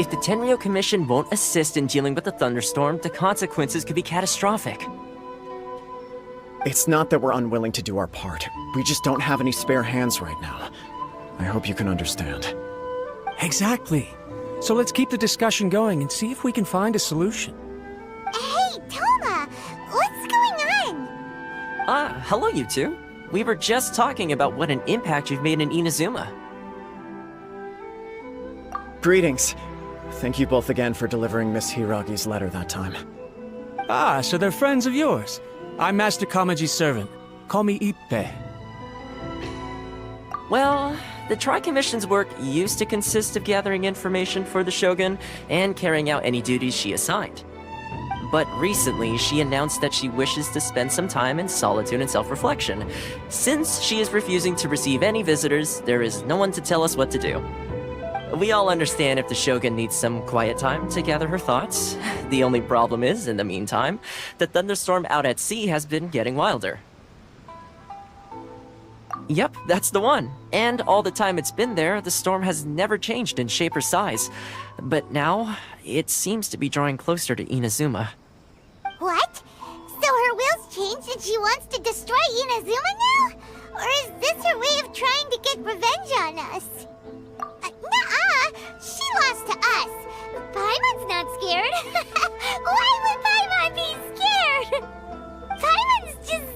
If the Tenryou Commission won't assist in dealing with the thunderstorm, the consequences could be catastrophic. It's not that we're unwilling to do our part. We just don't have any spare hands right now. I hope you can understand. Exactly. So let's keep the discussion going and see if we can find a solution. Hey, Toma! What's going on? Hello you two. We were just talking about what an impact you've made in Inazuma. Greetings. Thank you both again for delivering Miss Hiragi's letter that time. Ah, so they're friends of yours. I'm Master Kamaji's servant. Call me Ippe. Well, the Tri-Commission's work used to consist of gathering information for the Shogun and carrying out any duties she assigned. But recently, she announced that she wishes to spend some time in solitude and self-reflection. Since she is refusing to receive any visitors, there is no one to tell us what to do. We all understand if the Shogun needs some quiet time to gather her thoughts. The only problem is, in the meantime, the thunderstorm out at sea has been getting wilder. Yep, that's the one. And all the time it's been there, the storm has never changed in shape or size. But now, it seems to be drawing closer to Inazuma. What? So her will's changed and she wants to destroy Inazuma now? Or is this her way of trying to get revenge on us? Nuh-uh! She lost to us! Paimon's not scared! Why would Paimon be scared? Paimon's just,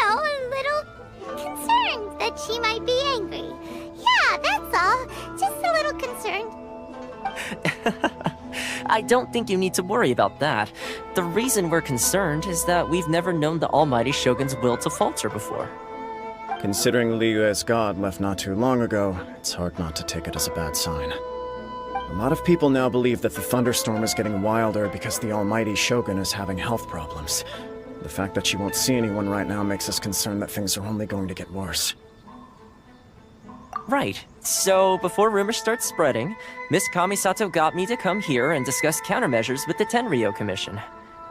a little concerned that she might be angry. Yeah, that's all. Just a little concerned. I don't think you need to worry about that. The reason we're concerned is that we've never known the Almighty Shogun's will to falter before. Considering Liyue's god left not too long ago, it's hard not to take it as a bad sign. A lot of people now believe that the thunderstorm is getting wilder because the Almighty Shogun is having health problems. The fact that she won't see anyone right now makes us concerned that things are only going to get worse. Right. So, before rumors start spreading, Miss Kamisato got me to come here and discuss countermeasures with the Tenryou Commission.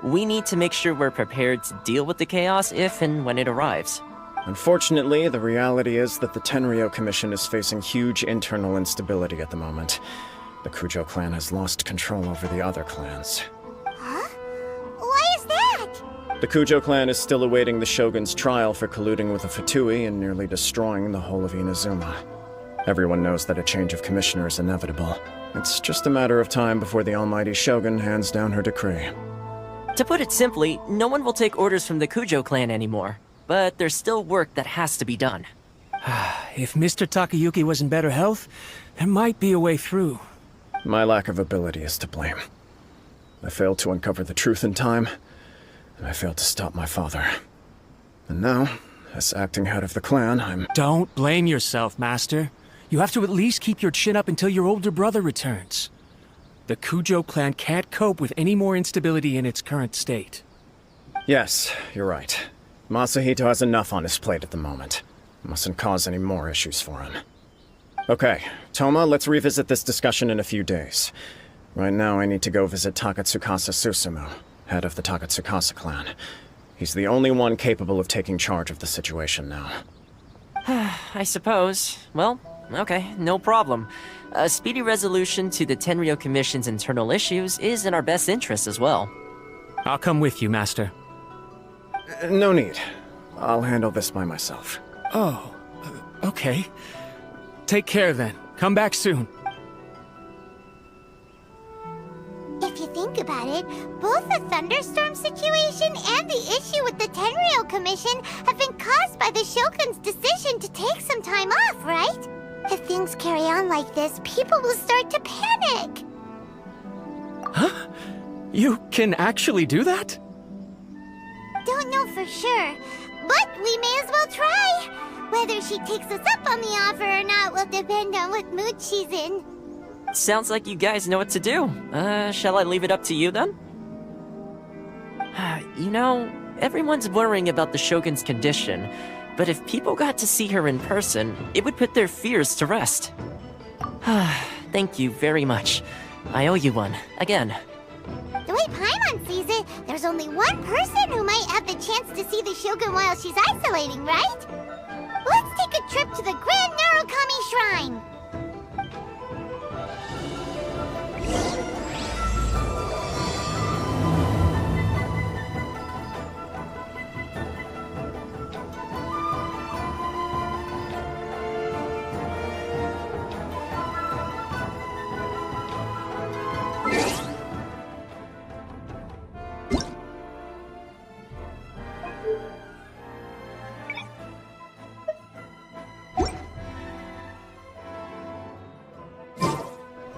We need to make sure we're prepared to deal with the chaos if and when it arrives. Unfortunately, the reality is that the Tenryou Commission is facing huge internal instability at the moment. The Kujo clan has lost control over the other clans. Huh? Why is that? The Kujo clan is still awaiting the Shogun's trial for colluding with the Fatui and nearly destroying the whole of Inazuma. Everyone knows that a change of commissioner is inevitable. It's just a matter of time before the Almighty Shogun hands down her decree. To put it simply, no one will take orders from the Kujo clan anymore. But there's still work that has to be done. If Mr. Takayuki was in better health, there might be a way through. My lack of ability is to blame. I failed to uncover the truth in time, and I failed to stop my father. And now, as acting head of the clan, I'm... Don't blame yourself, Master. You have to at least keep your chin up until your older brother returns. The Kujo clan can't cope with any more instability in its current state. Yes, you're right. Masahito has enough on his plate at the moment. Mustn't cause any more issues for him. Okay, Toma, let's revisit this discussion in a few days. Right now I need to go visit Takatsukasa Susumu, head of the Takatsukasa clan. He's the only one capable of taking charge of the situation now. I suppose. Well, okay, no problem. A speedy resolution to the Tenryou Commission's internal issues is in our best interest as well. I'll come with you, Master. No need. I'll handle this by myself. Oh, okay. Take care then. Come back soon. If you think about it, both the thunderstorm situation and the issue with the Tenryou Commission have been caused by the Shogun's decision to take some time off, right? If things carry on like this, people will start to panic. Huh? You can actually do that? Don't know for sure, but we may as well try. Whether she takes us up on the offer or not will depend on what mood she's in. Sounds like you guys know what to do. Shall I leave it up to you then? Everyone's worrying about the Shogun's condition, but if people got to see her in person, it would put their fears to rest. Thank you very much. I owe you one, again. The way Paimon sees it, there's only one person who might have the chance to see the Shogun while she's isolating, right? Let's take a trip to the Grand Narukami Shrine!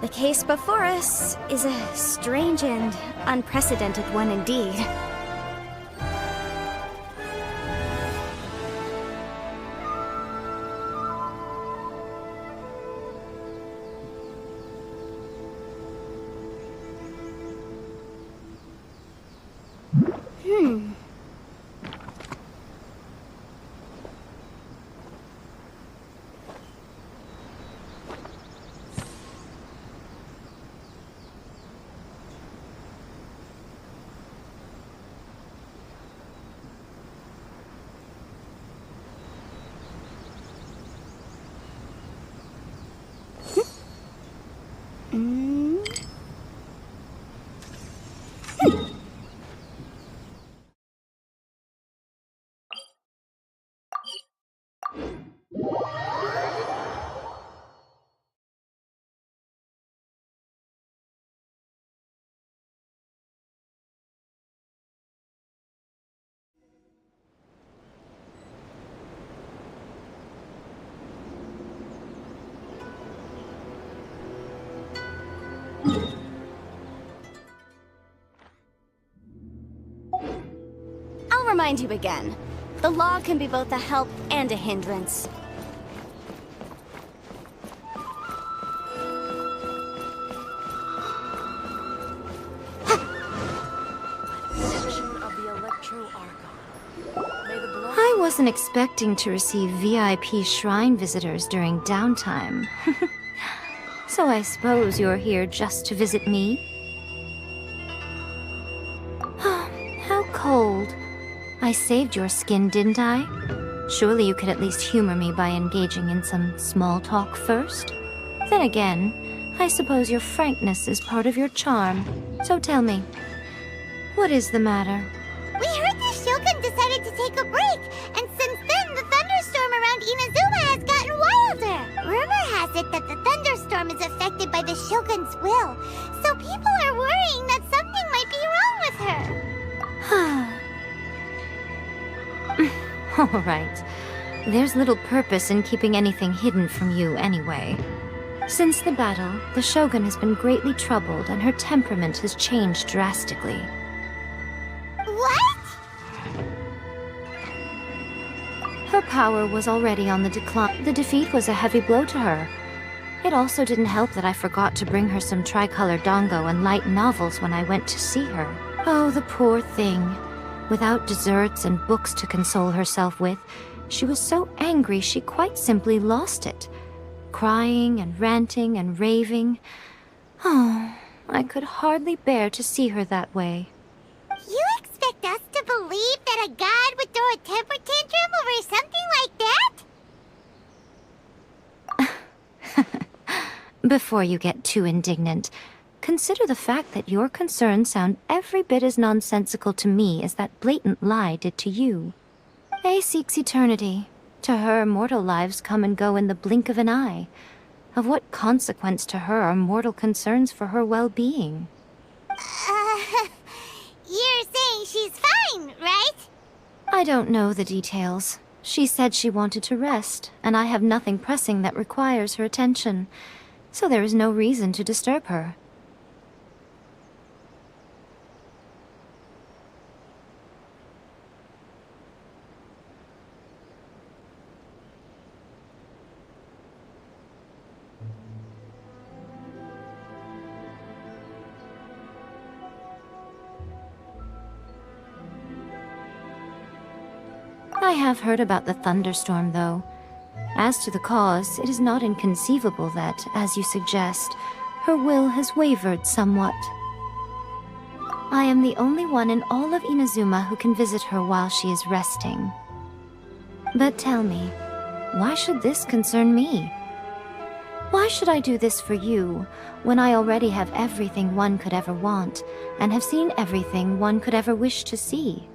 The case before us is a strange and unprecedented one indeed. I'll remind you again. The law can be both a help and a hindrance. I wasn't expecting to receive VIP shrine visitors during downtime. So I suppose you're here just to visit me? How cold. I saved your skin, didn't I? Surely you could at least humor me by engaging in some small talk first? Then again, I suppose your frankness is part of your charm. So tell me, what is the matter? We heard the Shogun decided to take a break, and since then the thunderstorm around Inazuma has gotten wilder. Rumor has it that the thunderstorm is affected by the Shogun's will, so people are worrying that something might be wrong with her. All right. There's little purpose in keeping anything hidden from you anyway. Since the battle, the Shogun has been greatly troubled and her temperament has changed drastically. What? Her power was already on the decline. The defeat was a heavy blow to her. It also didn't help that I forgot to bring her some tricolor dango and light novels when I went to see her. Oh, the poor thing. Without desserts and books to console herself with, she was so angry she quite simply lost it. Crying and ranting and raving. Oh, I could hardly bear to see her that way. You expect us to believe that a god would throw a temper tantrum over something like that? Before you get too indignant, consider the fact that your concerns sound every bit as nonsensical to me as that blatant lie did to you. A seeks eternity. To her, mortal lives come and go in the blink of an eye. Of what consequence to her are mortal concerns for her well-being? You're saying she's fine, right? I don't know the details. She said she wanted to rest, and I have nothing pressing that requires her attention, so there is no reason to disturb her. I have heard about the thunderstorm, though. As to the cause, it is not inconceivable that, as you suggest, her will has wavered somewhat. I am the only one in all of Inazuma who can visit her while she is resting. But tell me, why should this concern me? Why should I do this for you, when I already have everything one could ever want, and have seen everything one could ever wish to see?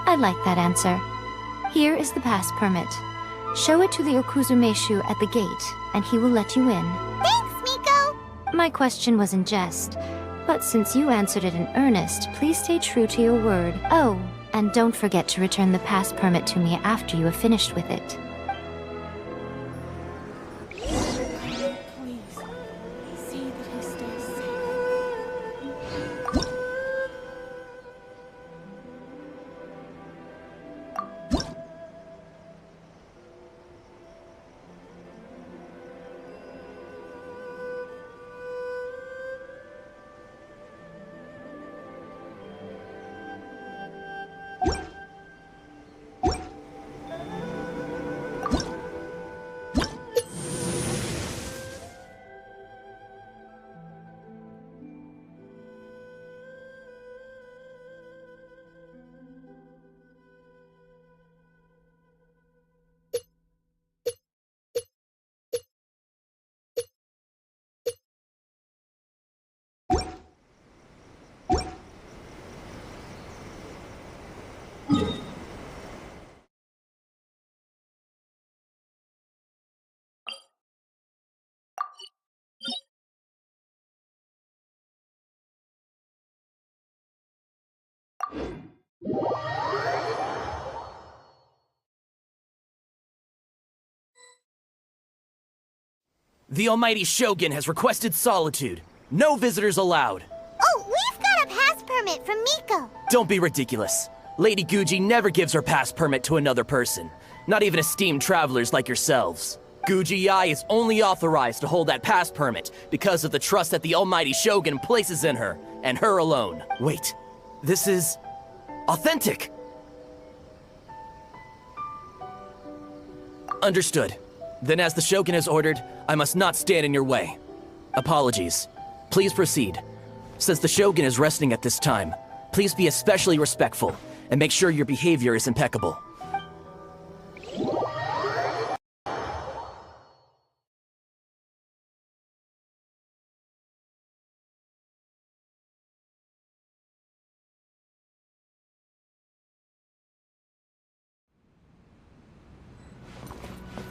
I like that answer. Here is the pass permit. Show it to the Okuzumeshu at the gate, and he will let you in. Thanks, Miko! My question was in jest, but since you answered it in earnest, please stay true to your word. Oh, and don't forget to return the pass permit to me after you have finished with it. The almighty Shogun has requested solitude. No visitors allowed. Oh, we've got a pass permit from Miko. Don't be ridiculous. Lady Guji never gives her pass permit to another person. Not even esteemed travelers like yourselves. Guji-ai is only authorized to hold that pass permit because of the trust that the almighty Shogun places in her, and her alone. Wait, this is... authentic! Understood. Then as the Shogun has ordered, I must not stand in your way. Apologies. Please proceed. Since the Shogun is resting at this time, please be especially respectful, and make sure your behavior is impeccable.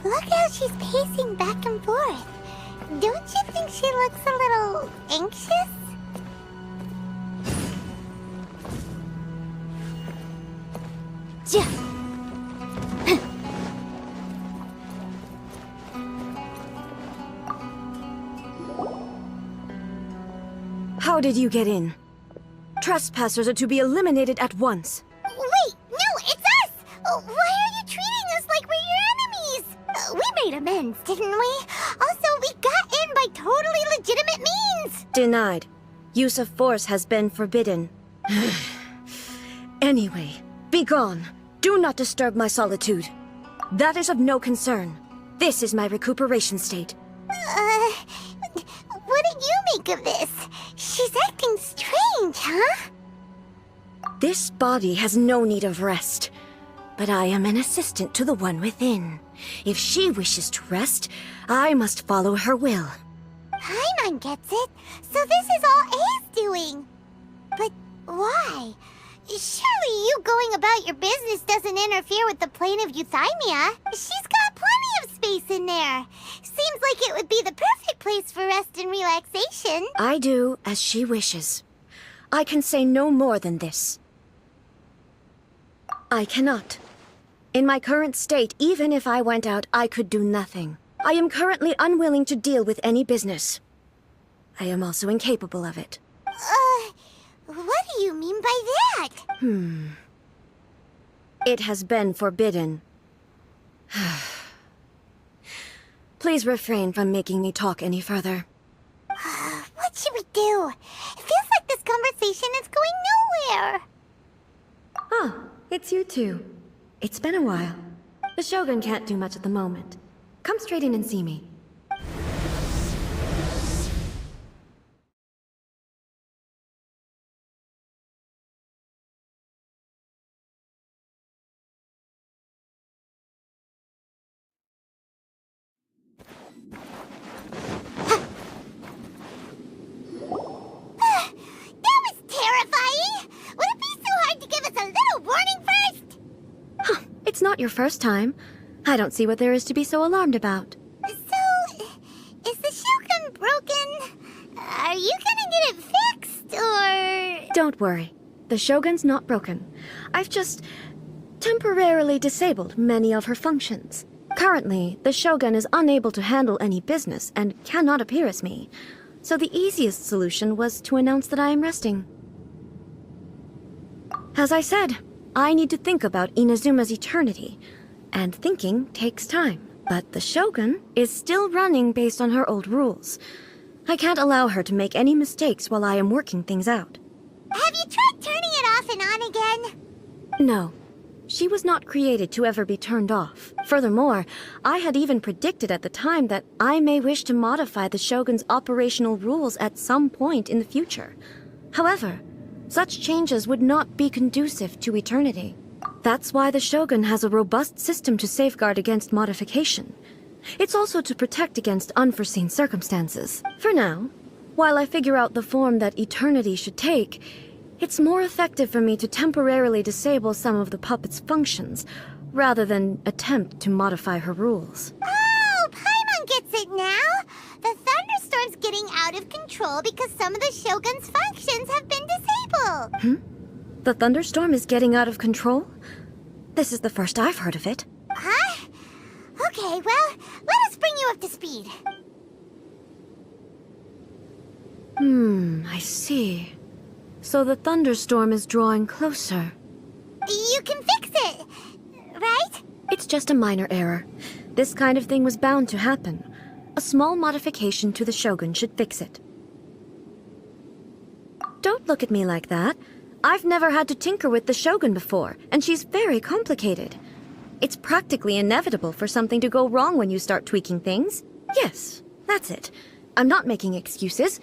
Look how she's pacing back and forth. Don't you think she looks a little anxious? How did you get in? Trespassers are to be eliminated at once. Wait, no, it's us! Why are you treating us like we're your enemies? We made amends, didn't we? Also, we got in by totally legitimate means! Denied. Use of force has been forbidden. Anyway, be gone. Do not disturb my solitude. That is of no concern. This is my recuperation state. What do you make of this? She's acting strange, huh? This body has no need of rest. But I am an assistant to the one within. If she wishes to rest, I must follow her will. Paimon gets it. So this is all A's doing. But why? Surely you going about your business doesn't interfere with the plane of euthymia. She's got plenty of space in there. Seems like it would be the perfect place for rest and relaxation. I do as she wishes. I can say no more than this. I cannot. In my current state, even if I went out, I could do nothing. I am currently unwilling to deal with any business. I am also incapable of it. What do you mean by that? It has been forbidden. Please refrain from making me talk any further. What should we do? It feels like this conversation is going nowhere. Ah, it's you two. It's been a while. The Shogun can't do much at the moment. Come straight in and see me. It's not your first time. I don't see what there is to be so alarmed about. So, is the Shogun broken? Are you gonna get it fixed, or...? Don't worry. The Shogun's not broken. I've just temporarily disabled many of her functions. Currently, the Shogun is unable to handle any business and cannot appear as me. So the easiest solution was to announce that I am resting. As I said, I need to think about Inazuma's eternity, and thinking takes time. But the Shogun is still running based on her old rules. I can't allow her to make any mistakes while I am working things out. Have you tried turning it off and on again? No. She was not created to ever be turned off. Furthermore, I had even predicted at the time that I may wish to modify the Shogun's operational rules at some point in the future. However, such changes would not be conducive to eternity. That's why the Shogun has a robust system to safeguard against modification. It's also to protect against unforeseen circumstances. For now, while I figure out the form that eternity should take, it's more effective for me to temporarily disable some of the puppet's functions, rather than attempt to modify her rules. Oh, Paimon gets it now! The thunderstorm's getting out of control because some of the Shogun's functions have been disabled! The thunderstorm is getting out of control? This is the first I've heard of it. Huh? Okay, well, let us bring you up to speed. I see. So the thunderstorm is drawing closer. You can fix it, right? It's just a minor error. This kind of thing was bound to happen. A small modification to the Shogun should fix it. Don't look at me like that. I've never had to tinker with the Shogun before, and she's very complicated. It's practically inevitable for something to go wrong when you start tweaking things. Yes, that's it. I'm not making excuses.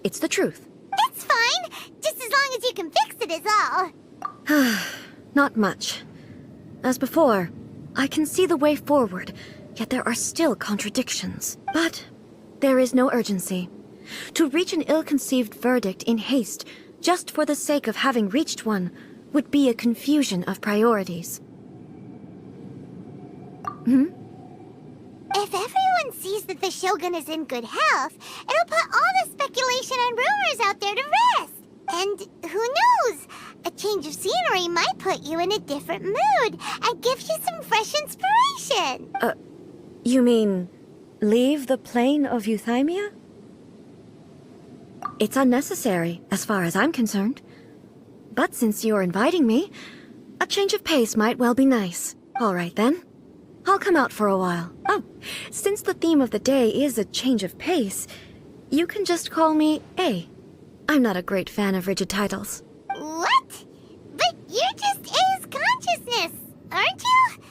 It's the truth. It's fine, just as long as you can fix it is all. Not much. As before, I can see the way forward, yet there are still contradictions. But there is no urgency. To reach an ill-conceived verdict in haste, just for the sake of having reached one, would be a confusion of priorities. If everyone sees that the Shogun is in good health, it'll put all the speculation and rumors out there to rest. And who knows? A change of scenery might put you in a different mood and give you some fresh inspiration. You mean, leave the plane of euthymia? It's unnecessary, as far as I'm concerned. But since you're inviting me, a change of pace might well be nice. All right, then. I'll come out for a while. Oh, since the theme of the day is a change of pace, you can just call me A. I'm not a great fan of rigid titles. What? But you're just A's consciousness, aren't you?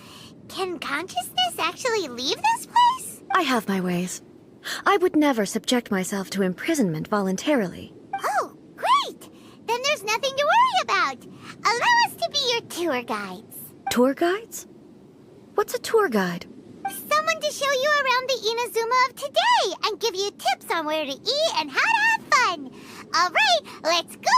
Can consciousness actually leave this place? I have my ways. I would never subject myself to imprisonment voluntarily. Oh, great! Then there's nothing to worry about. Allow us to be your tour guides. Tour guides? What's a tour guide? Someone to show you around the Inazuma of today and give you tips on where to eat and how to have fun. All right, let's go!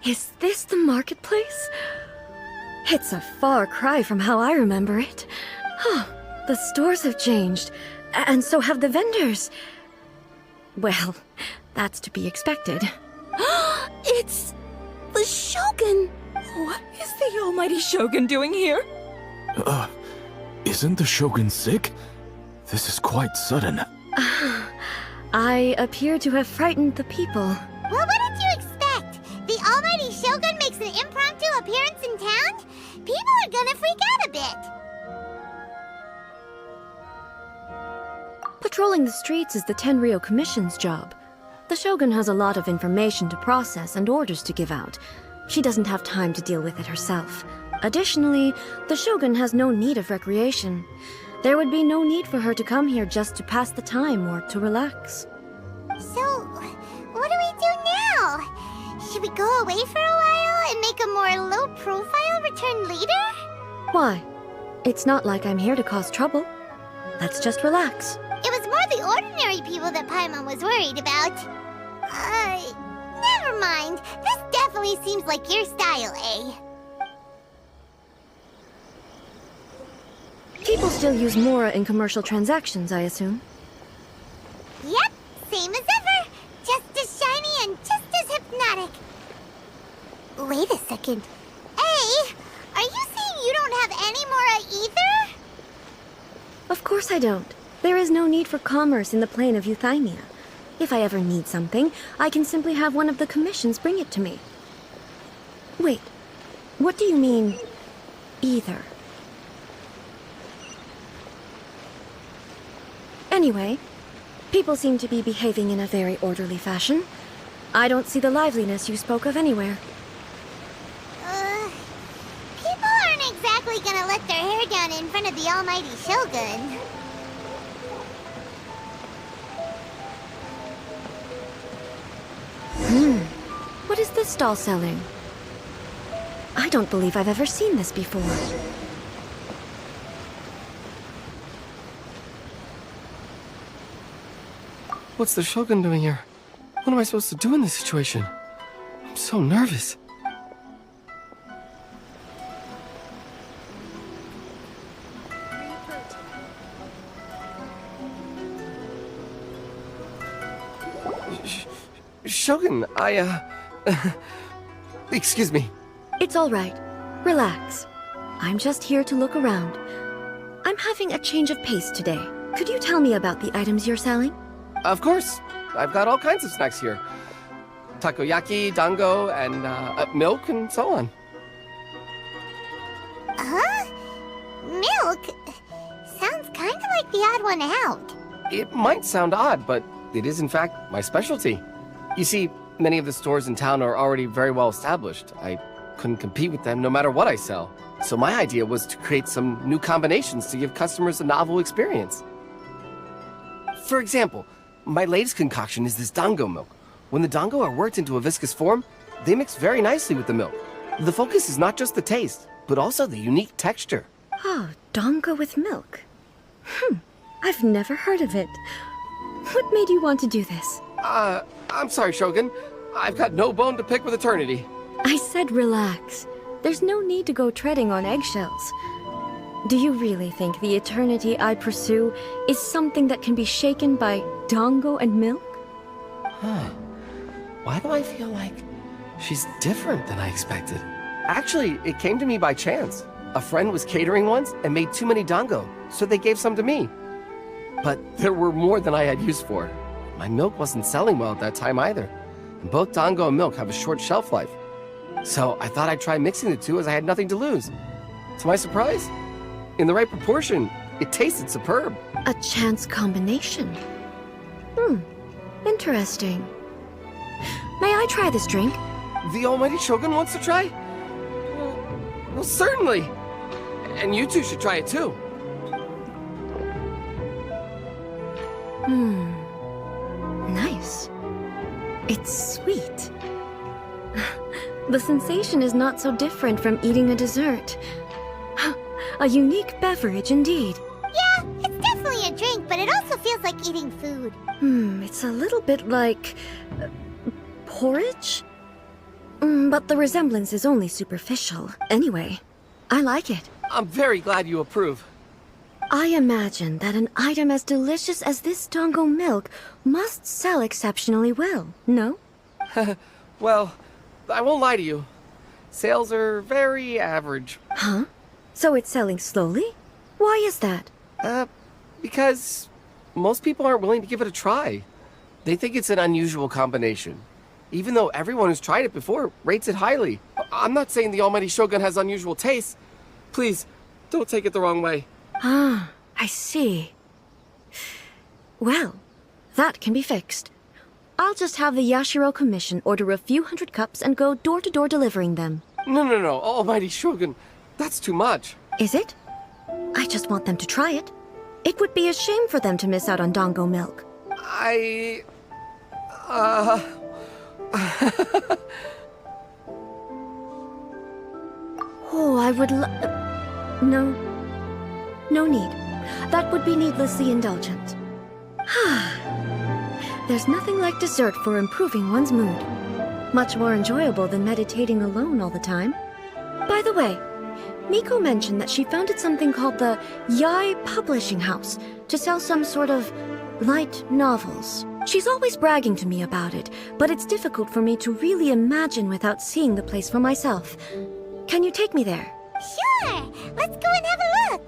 Is this the marketplace? It's a far cry from how I remember it. The stores have changed, and so have the vendors. Well, that's to be expected. It's the Shogun! What is the almighty Shogun doing here? Isn't the Shogun sick? This is quite sudden. I appear to have frightened the people. Well, what did you expect? The almighty Shogun makes an impromptu appearance in town? People are gonna freak out a bit. Patrolling the streets is the Tenryou Commission's job. The Shogun has a lot of information to process and orders to give out. She doesn't have time to deal with it herself. Additionally, the Shogun has no need of recreation. There would be no need for her to come here just to pass the time or to relax. So, what do we do now? Should we go away for a while and make a more low-profile return later? Why? It's not like I'm here to cause trouble. Let's just relax. It was more the ordinary people that Paimon was worried about. Never mind. This definitely seems like your style, eh? People still use Mora in commercial transactions, I assume. Yep, same as ever. Just as shiny and just as hypnotic. Wait a second. Hey, are you saying you don't have any more ether? Of course I don't. There is no need for commerce in the plane of Euthymia. If I ever need something, I can simply have one of the commissions bring it to me. Wait, what do you mean, either? Anyway, people seem to be behaving in a very orderly fashion. I don't see the liveliness you spoke of anywhere. People aren't exactly gonna let their hair down in front of the almighty Shogun. What is this stall selling? I don't believe I've ever seen this before. What's the Shogun doing here? What am I supposed to do in this situation? I'm so nervous. Shogun, excuse me. It's all right. Relax. I'm just here to look around. I'm having a change of pace today. Could you tell me about the items you're selling? Of course. I've got all kinds of snacks here. Takoyaki, dango, and milk, and so on. Huh? Milk? Sounds kind of like the odd one out. It might sound odd, but it is in fact my specialty. You see, many of the stores in town are already very well established. I couldn't compete with them no matter what I sell. So my idea was to create some new combinations to give customers a novel experience. For example, my latest concoction is this dango milk. When the dango are worked into a viscous form, they mix very nicely with the milk. The focus is not just the taste, but also the unique texture. Oh, dango with milk. I've never heard of it. What made you want to do this? I'm sorry, Shogun. I've got no bone to pick with eternity. I said relax. There's no need to go treading on eggshells. Do you really think the eternity I pursue is something that can be shaken by dango and milk? Huh. Why do I feel like she's different than I expected? Actually, it came to me by chance. A friend was catering once and made too many dango, so they gave some to me. But there were more than I had use for. My milk wasn't selling well at that time either. And both dango and milk have a short shelf life. So I thought I'd try mixing the two as I had nothing to lose. To my surprise, in the right proportion, it tasted superb. A chance combination. Interesting. May I try this drink? The almighty Shogun wants to try? Well, certainly. And you two should try it too. Nice. It's sweet. The sensation is not so different from eating a dessert. A unique beverage indeed. Yeah, it's definitely a drink, but it also feels like eating food. It's a little bit like... porridge? But the resemblance is only superficial. Anyway, I like it. I'm very glad you approve. I imagine that an item as delicious as this dango milk must sell exceptionally well, no? Well, I won't lie to you. Sales are very average. Huh? So it's selling slowly? Why is that? Because most people aren't willing to give it a try. They think it's an unusual combination. Even though everyone who's tried it before rates it highly. I'm not saying the almighty Shogun has unusual tastes. Please, don't take it the wrong way. Ah, I see. Well, that can be fixed. I'll just have the Yashiro Commission order a few hundred cups and go door-to-door delivering them. No, almighty Shogun. That's too much. Is it? I just want them to try it. It would be a shame for them to miss out on dango milk. Oh, I would No need. That would be needlessly indulgent. There's nothing like dessert for improving one's mood. Much more enjoyable than meditating alone all the time. By the way, Miko mentioned that she founded something called the Yai Publishing House to sell some sort of light novels. She's always bragging to me about it, but it's difficult for me to really imagine without seeing the place for myself. Can you take me there? Sure! Let's go and have a look!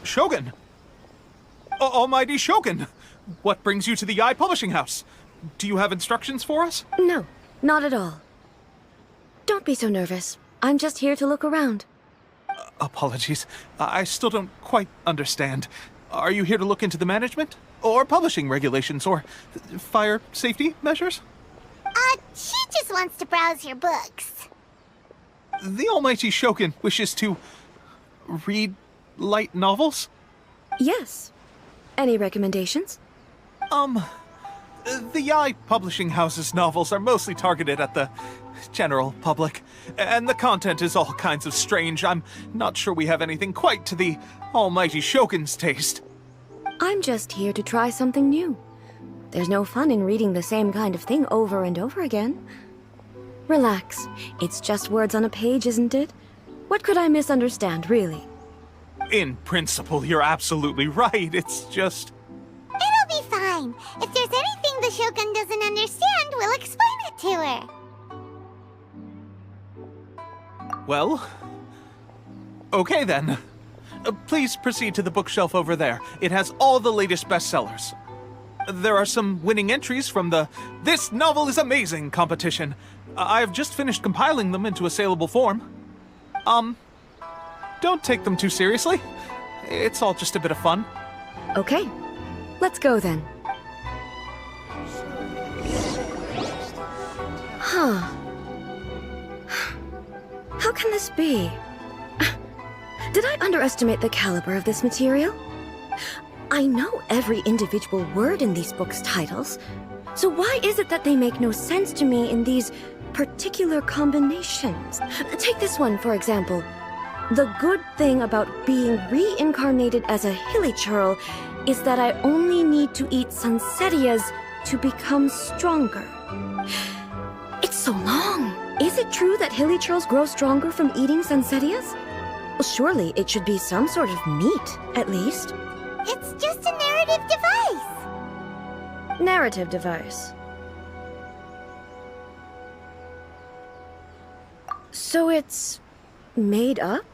Shogun! Almighty Shogun! What brings you to the Eye Publishing House? Do you have instructions for us? No, not at all. Don't be so nervous. I'm just here to look around. Apologies. I still don't quite understand. Are you here to look into the management? Or publishing regulations? Or fire safety measures? She just wants to browse your books. The Almighty Shogun wishes to read light novels? Yes. Any recommendations? The Eye Publishing House's novels are mostly targeted at the general public, and the content is all kinds of strange. I'm not sure we have anything quite to the Almighty Shogun's taste. I'm just here to try something new. There's no fun in reading the same kind of thing over and over again. Relax. It's just words on a page, isn't it? What could I misunderstand, really? In principle, you're absolutely right. It's just... It'll be fine. If there's anything the Shogun doesn't understand, we'll explain it to her. Well... Okay then. Please proceed to the bookshelf over there. It has all the latest bestsellers. There are some winning entries from the This Novel is Amazing competition. I've just finished compiling them into a saleable form. Don't take them too seriously. It's all just a bit of fun. Okay. Let's go then. Huh. How can this be? Did I underestimate the caliber of this material? I know every individual word in these books' titles, so why is it that they make no sense to me in these particular combinations? Take this one, for example. The good thing about being reincarnated as a hilly churl is that I only need to eat sunsettias to become stronger. It's so long. Is it true that hilly churls grow stronger from eating sunsettias? Well, surely it should be some sort of meat, at least. It's just a narrative device. Narrative device. So it's made up?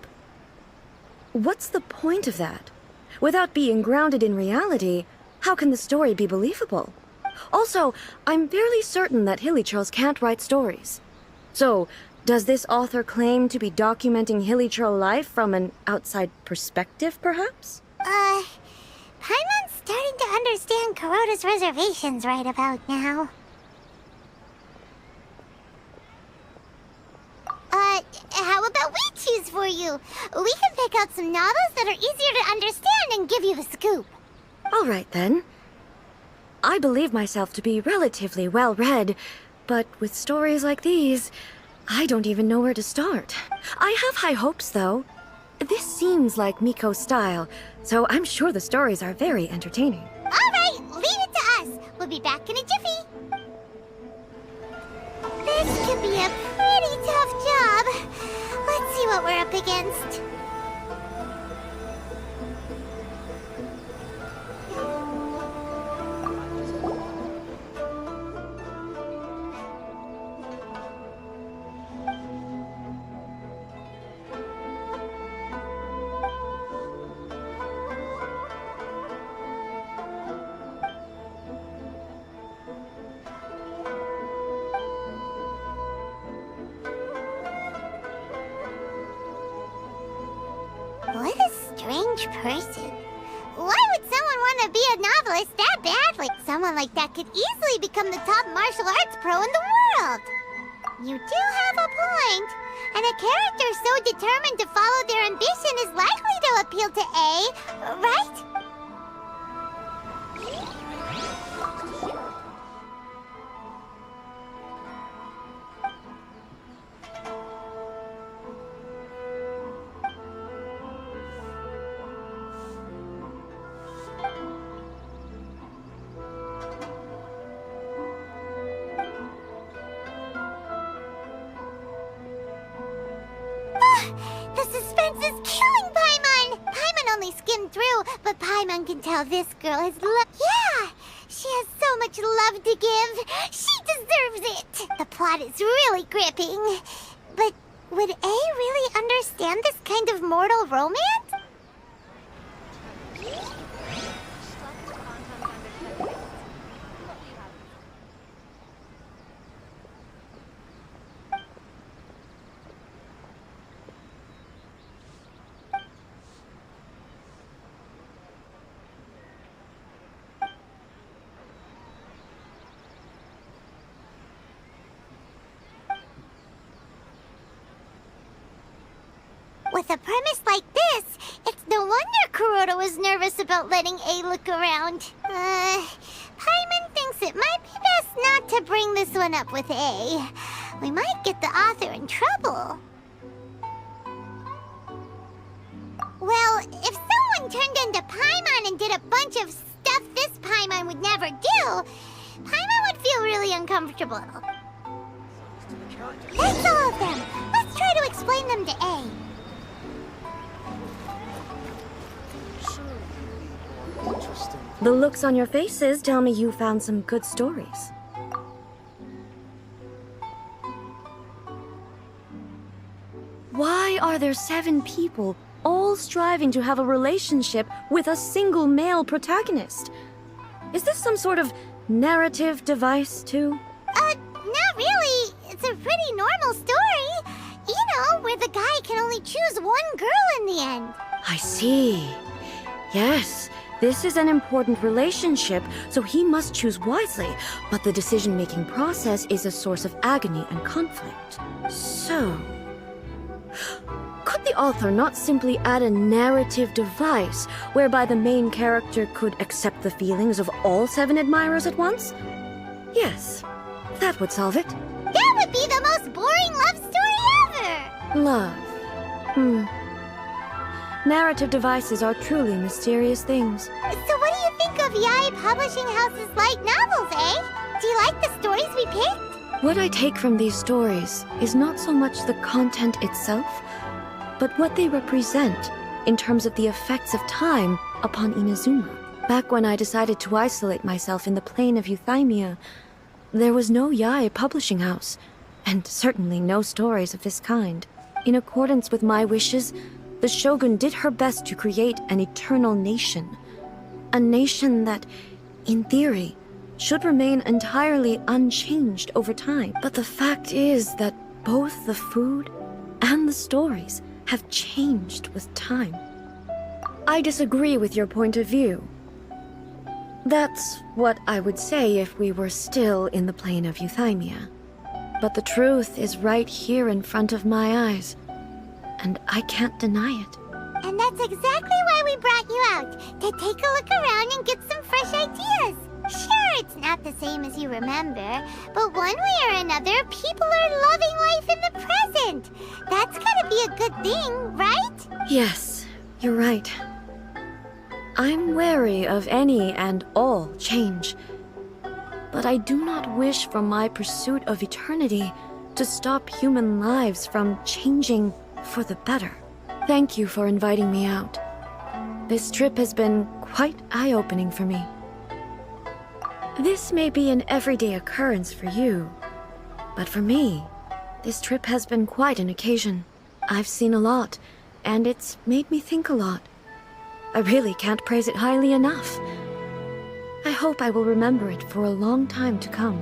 What's the point of that? Without being grounded in reality, how can the story be believable? Also, I'm fairly certain that hilly churls can't write stories. So, does this author claim to be documenting hilly churl life from an outside perspective, perhaps? Paimon's starting to understand Kuroda's reservations right about now. How about we choose for you? We can pick out some novels that are easier to understand and give you the scoop. All right, then. I believe myself to be relatively well-read, but with stories like these, I don't even know where to start. I have high hopes, though. This seems like Miko's style, so I'm sure the stories are very entertaining. All right, leave it to us. We'll be back in a jiffy. This could be a pretty tough job. Let's see what we're up against. What a strange person. Why would someone want to be a novelist that badly? Someone like that could easily become the top martial arts pro in the world. You do have a point. And a character so determined to follow their ambition is likely to appeal to A, right? The suspense is killing Paimon! Paimon only skimmed through, but Paimon can tell this girl has Yeah! She has so much love to give. She deserves it! The plot is really gripping. But would A really understand this kind of mortal romance? With a premise like this, it's no wonder Kuroda was nervous about letting A look around. Paimon thinks it might be best not to bring this one up with A. We might get the author in trouble. Well, if someone turned into Paimon and did a bunch of stuff this Paimon would never do, Paimon would feel really uncomfortable. That's all of them. Let's try to explain them to A. The looks on your faces tell me you found some good stories. Why are there 7 people all striving to have a relationship with a single male protagonist? Is this some sort of narrative device, too? Not really. It's a pretty normal story. You know, where the guy can only choose one girl in the end. I see. Yes, this is an important relationship, so he must choose wisely, but the decision-making process is a source of agony and conflict. So, could the author not simply add a narrative device whereby the main character could accept the feelings of all 7 admirers at once? Yes, that would solve it. That would be the most boring love story ever! Love. Narrative devices are truly mysterious things. So what do you think of Yae Publishing House's light novels, eh? Do you like the stories we picked? What I take from these stories is not so much the content itself, but what they represent in terms of the effects of time upon Inazuma. Back when I decided to isolate myself in the plane of Euthymia, there was no Yae Publishing House, and certainly no stories of this kind. In accordance with my wishes, the Shogun did her best to create an eternal nation. A nation that, in theory, should remain entirely unchanged over time. But the fact is that both the food and the stories have changed with time. I disagree with your point of view. That's what I would say if we were still in the plane of Euthymia. But the truth is right here in front of my eyes, and I can't deny it. And that's exactly why we brought you out, to take a look around and get some fresh ideas. Sure, it's not the same as you remember, but one way or another, people are loving life in the present. That's gotta be a good thing, right? Yes, you're right. I'm wary of any and all change, but I do not wish for my pursuit of eternity to stop human lives from changing for the better. Thank you for inviting me out. This trip has been quite eye-opening for me. This may be an everyday occurrence for you, but for me, this trip has been quite an occasion. I've seen a lot, and it's made me think a lot. I really can't praise it highly enough. I hope I will remember it for a long time to come.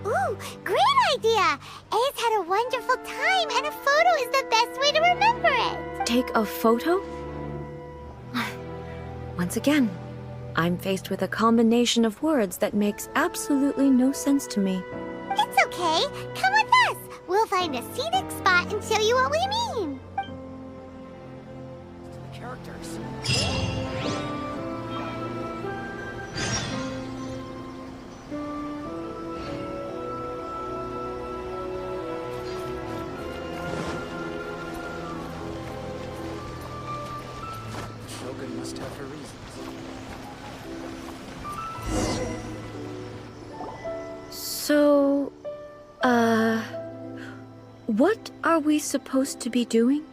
Ooh, great idea! A's had a wonderful time, and a photo is the best way to remember it! Take a photo? Once again, I'm faced with a combination of words that makes absolutely no sense to me. It's okay. Come with us. We'll find a scenic spot and show you what we mean. Characters. Shogun must have her reasons. So, What are we supposed to be doing?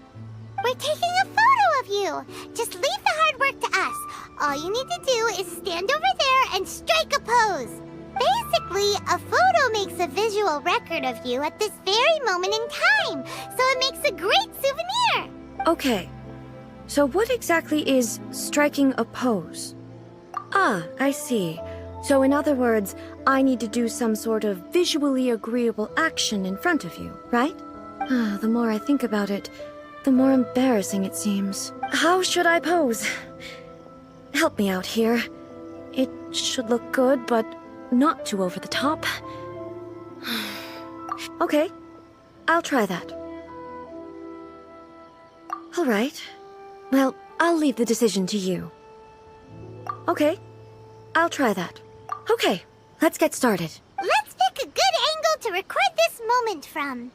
We're taking a photo of you. Just leave the hard work to us. All you need to do is stand over there and strike a pose. Basically, a photo makes a visual record of you at this very moment in time, so it makes a great souvenir. Okay, so what exactly is striking a pose? Ah, I see. So in other words, I need to do some sort of visually agreeable action in front of you, right? Ah, the more I think about it, the more embarrassing it seems. How should I pose? Help me out here. It should look good, but not too over the top. Okay, I'll try that. All right. Well, I'll leave the decision to you. Okay, I'll try that. Okay, let's get started. Let's pick a good angle to record this moment from.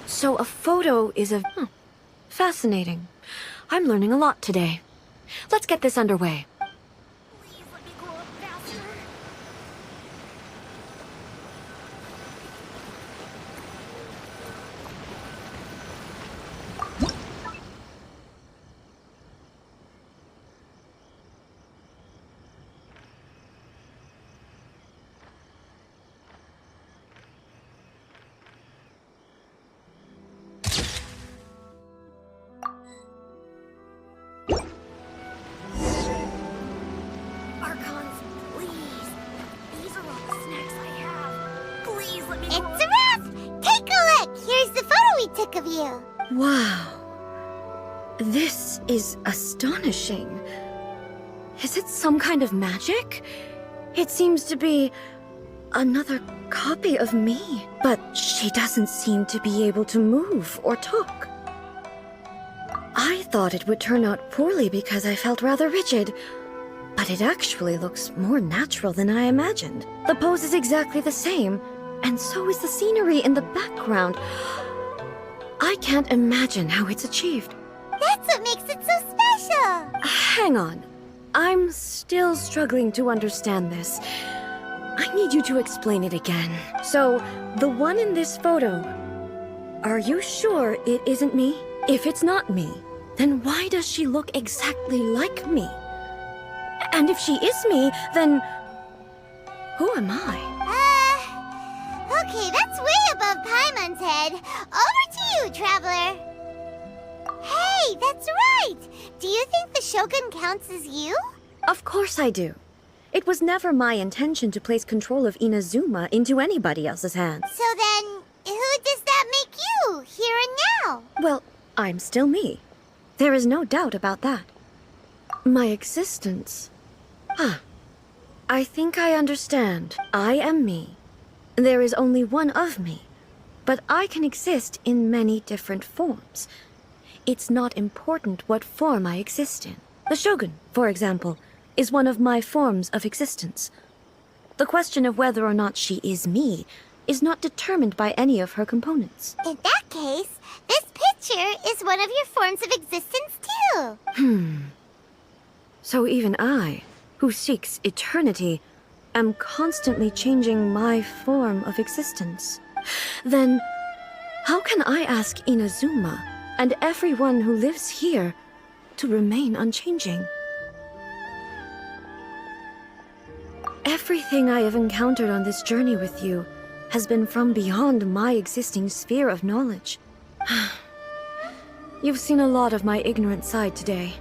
So a photo is a... fascinating. I'm learning a lot today. Let's get this underway. Please let me grow up faster. Archons, please. These are all the snacks I have. Please let me grow up. It's a wrap! Take a look! Here's the photo we took of you. Wow. This is astonishing. Is it some kind of magic? It seems to be another copy of me, but she doesn't seem to be able to move or talk. I thought it would turn out poorly because I felt rather rigid, but it actually looks more natural than I imagined. The pose is exactly the same, and so is the scenery in the background. I can't imagine how it's achieved. That's what makes it so special. Hang on. I'm still struggling to understand this. I need you to explain it again. So, the one in this photo, are you sure it isn't me? If it's not me, then why does she look exactly like me? And if she is me, then who am I? Okay, that's way above Paimon's head. Over to you, Traveler. Hey, that's right! Do you think the Shogun counts as you? Of course I do. It was never my intention to place control of Inazuma into anybody else's hands. So then, who does that make you, here and now? Well, I'm still me. There is no doubt about that. My existence... I think I understand. I am me. There is only one of me, but I can exist in many different forms. It's not important what form I exist in. The Shogun, for example, is one of my forms of existence. The question of whether or not she is me is not determined by any of her components. In that case, this picture is one of your forms of existence too. So even I, who seeks eternity, am constantly changing my form of existence. Then, how can I ask Inazuma and everyone who lives here to remain unchanging? Everything I have encountered on this journey with you has been from beyond my existing sphere of knowledge. You've seen a lot of my ignorant side today.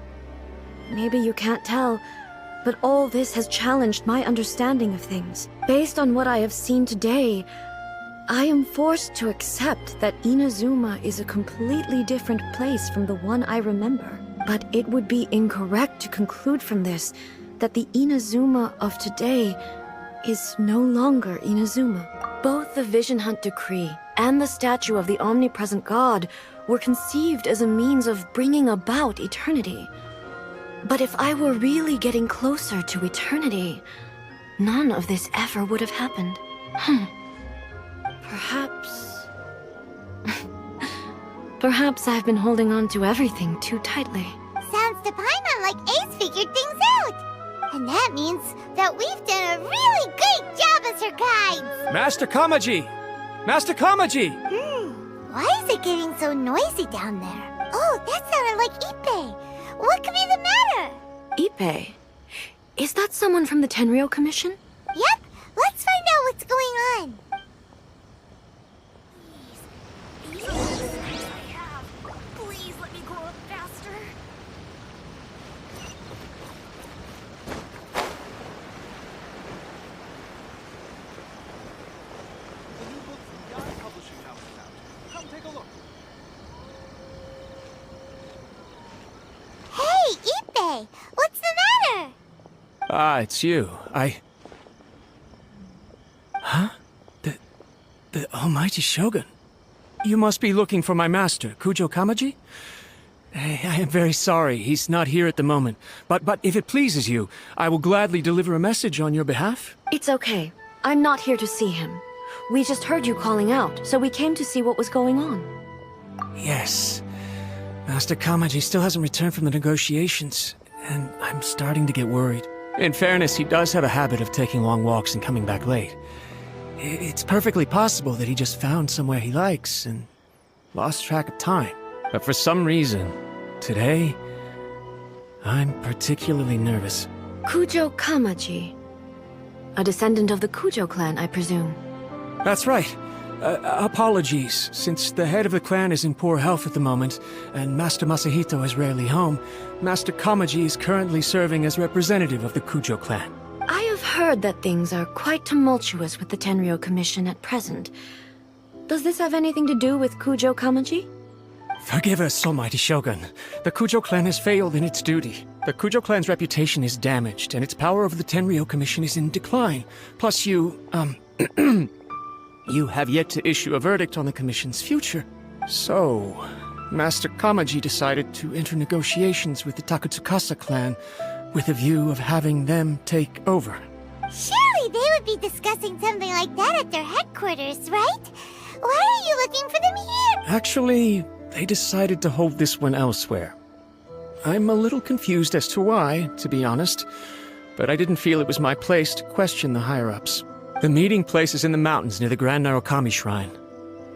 Maybe you can't tell, but all this has challenged my understanding of things. Based on what I have seen today, I am forced to accept that Inazuma is a completely different place from the one I remember. But it would be incorrect to conclude from this that the Inazuma of today is no longer Inazuma. Both the Vision Hunt Decree and the statue of the omnipresent God were conceived as a means of bringing about eternity. But if I were really getting closer to eternity, none of this ever would have happened. Perhaps... Perhaps I've been holding on to everything too tightly. Sounds to Paimon like Ace figured things out. And that means that we've done a really great job as her guides. Master Kamaji! Master Kamaji! Why is it getting so noisy down there? Oh, that sounded like Ippei. What could be the matter? Ippei? Is that someone from the Tenryou Commission? Yep, let's find out what's going on. These are the snacks I have. Please let me grow up faster. The new book from Yae Publishing House is out. Come take a look. Hey, Ippei, what's the matter? Ah, it's you. Huh? The almighty Shogun. You must be looking for my master, Kujo Kamaji? I am very sorry, he's not here at the moment. But if it pleases you, I will gladly deliver a message on your behalf. It's okay. I'm not here to see him. We just heard you calling out, so we came to see what was going on. Yes. Master Kamaji still hasn't returned from the negotiations, and I'm starting to get worried. In fairness, he does have a habit of taking long walks and coming back late. It's perfectly possible that he just found somewhere he likes and lost track of time. But for some reason, today, I'm particularly nervous. Kujo Kamaji. A descendant of the Kujo clan, I presume. That's right. Apologies, since the head of the clan is in poor health at the moment, and Master Masahito is rarely home, Master Kamaji is currently serving as representative of the Kujo clan. I have heard that things are quite tumultuous with the Tenryou Commission at present. Does this have anything to do with Kujo Kamaji? Forgive us, almighty Shogun. The Kujo clan has failed in its duty. The Kujo clan's reputation is damaged, and its power over the Tenryou Commission is in decline. Plus you have yet to issue a verdict on the Commission's future. So, Master Kamaji decided to enter negotiations with the Takatsukasa clan with a view of having them take over. Surely they would be discussing something like that at their headquarters, right? Why are you looking for them here? Actually, they decided to hold this one elsewhere. I'm a little confused as to why, to be honest, but I didn't feel it was my place to question the higher-ups. The meeting place is in the mountains near the Grand Narukami Shrine.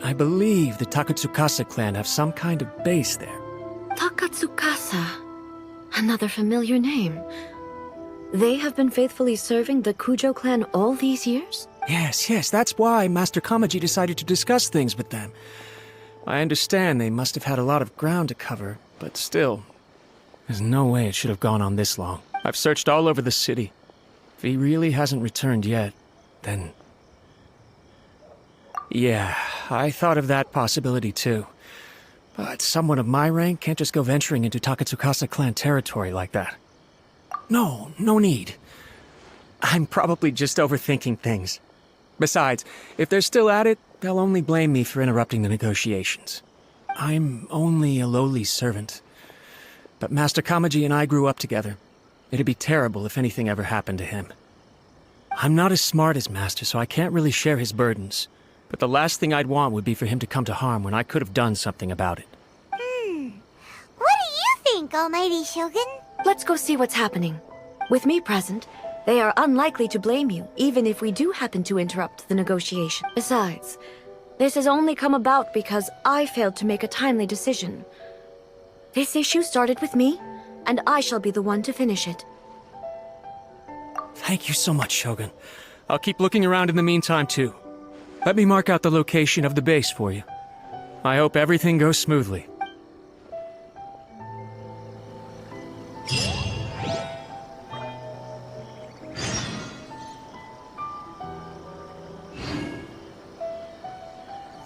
I believe the Takatsukasa clan have some kind of base there. Takatsukasa. Another familiar name. They have been faithfully serving the Kujo clan all these years? Yes, that's why Master Kamaji decided to discuss things with them. I understand they must have had a lot of ground to cover, but still, there's no way it should have gone on this long. I've searched all over the city. If he really hasn't returned yet, then... Yeah, I thought of that possibility too. But someone of my rank can't just go venturing into Takatsukasa clan territory like that. No need. I'm probably just overthinking things. Besides, if they're still at it, they'll only blame me for interrupting the negotiations. I'm only a lowly servant. But Master Kamaji and I grew up together. It'd be terrible if anything ever happened to him. I'm not as smart as Master, so I can't really share his burdens. But the last thing I'd want would be for him to come to harm when I could have done something about it. What do you think, Almighty Shogun? Let's go see what's happening. With me present, they are unlikely to blame you, even if we do happen to interrupt the negotiation. Besides, this has only come about because I failed to make a timely decision. This issue started with me, and I shall be the one to finish it. Thank you so much, Shogun. I'll keep looking around in the meantime, too. Let me mark out the location of the base for you. I hope everything goes smoothly.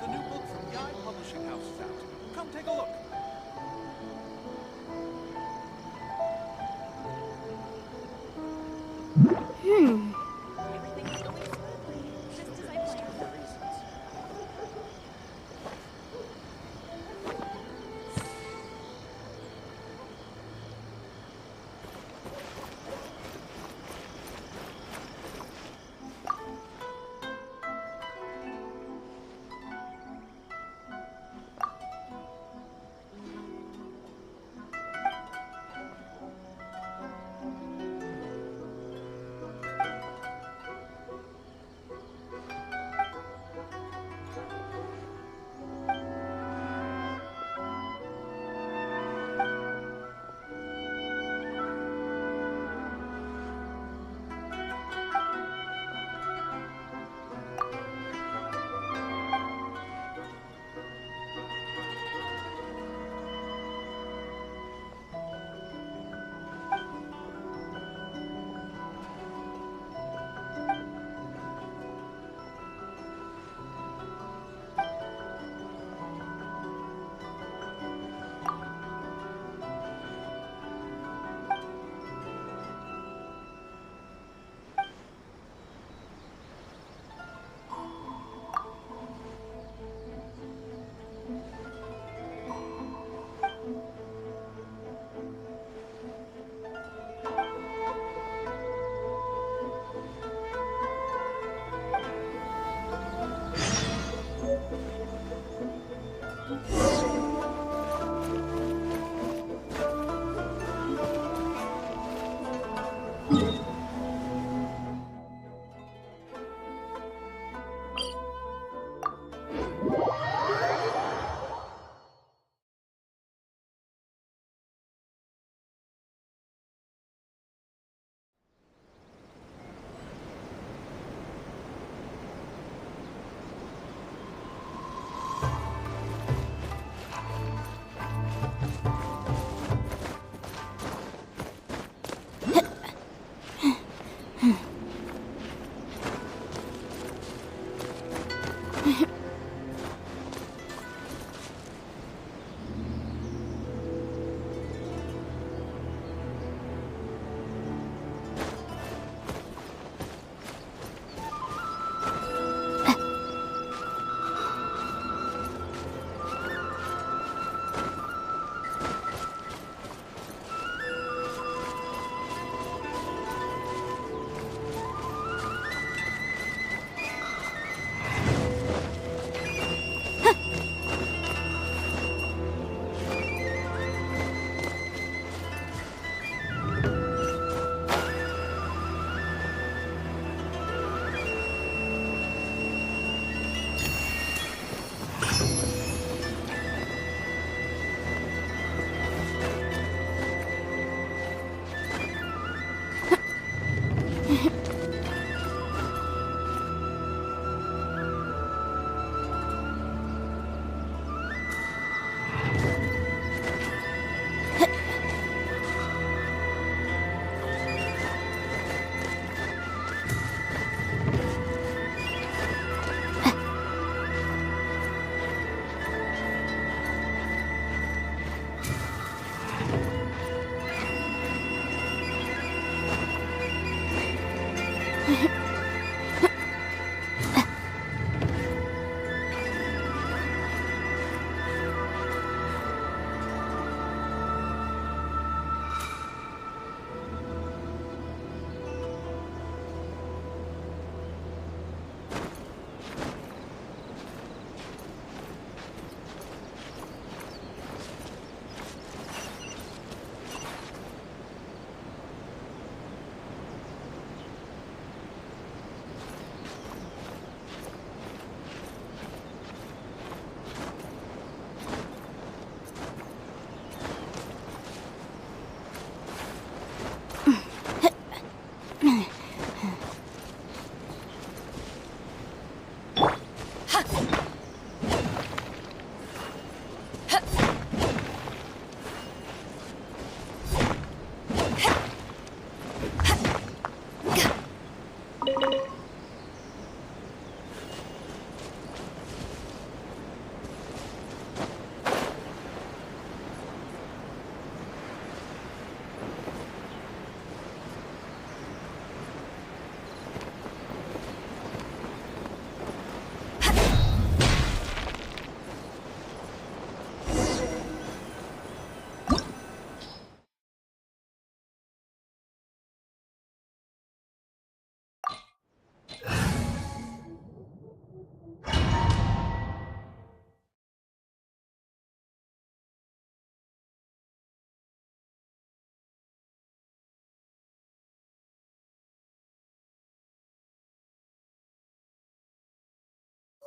The new book from Yae Publishing House is out. Come take a look.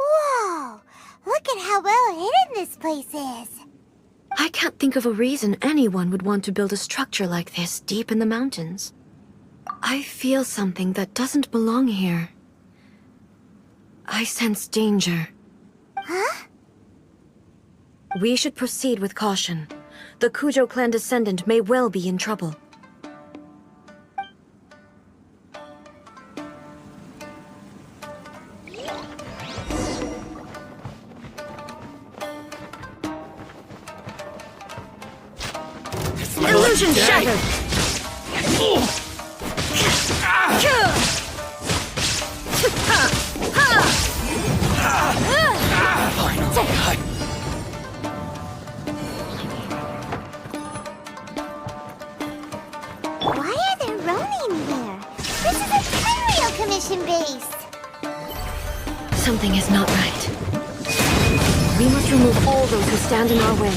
Whoa! Look at how well hidden this place is. I can't think of a reason anyone would want to build a structure like this deep in the mountains. I feel something that doesn't belong here. I sense danger. Huh? We should proceed with caution. The Kujo clan descendant may well be in trouble. Illusion shattered! Why are there Ronin here? This is a Tenryou Commission base! Something is not right. We must remove all those who stand in our way.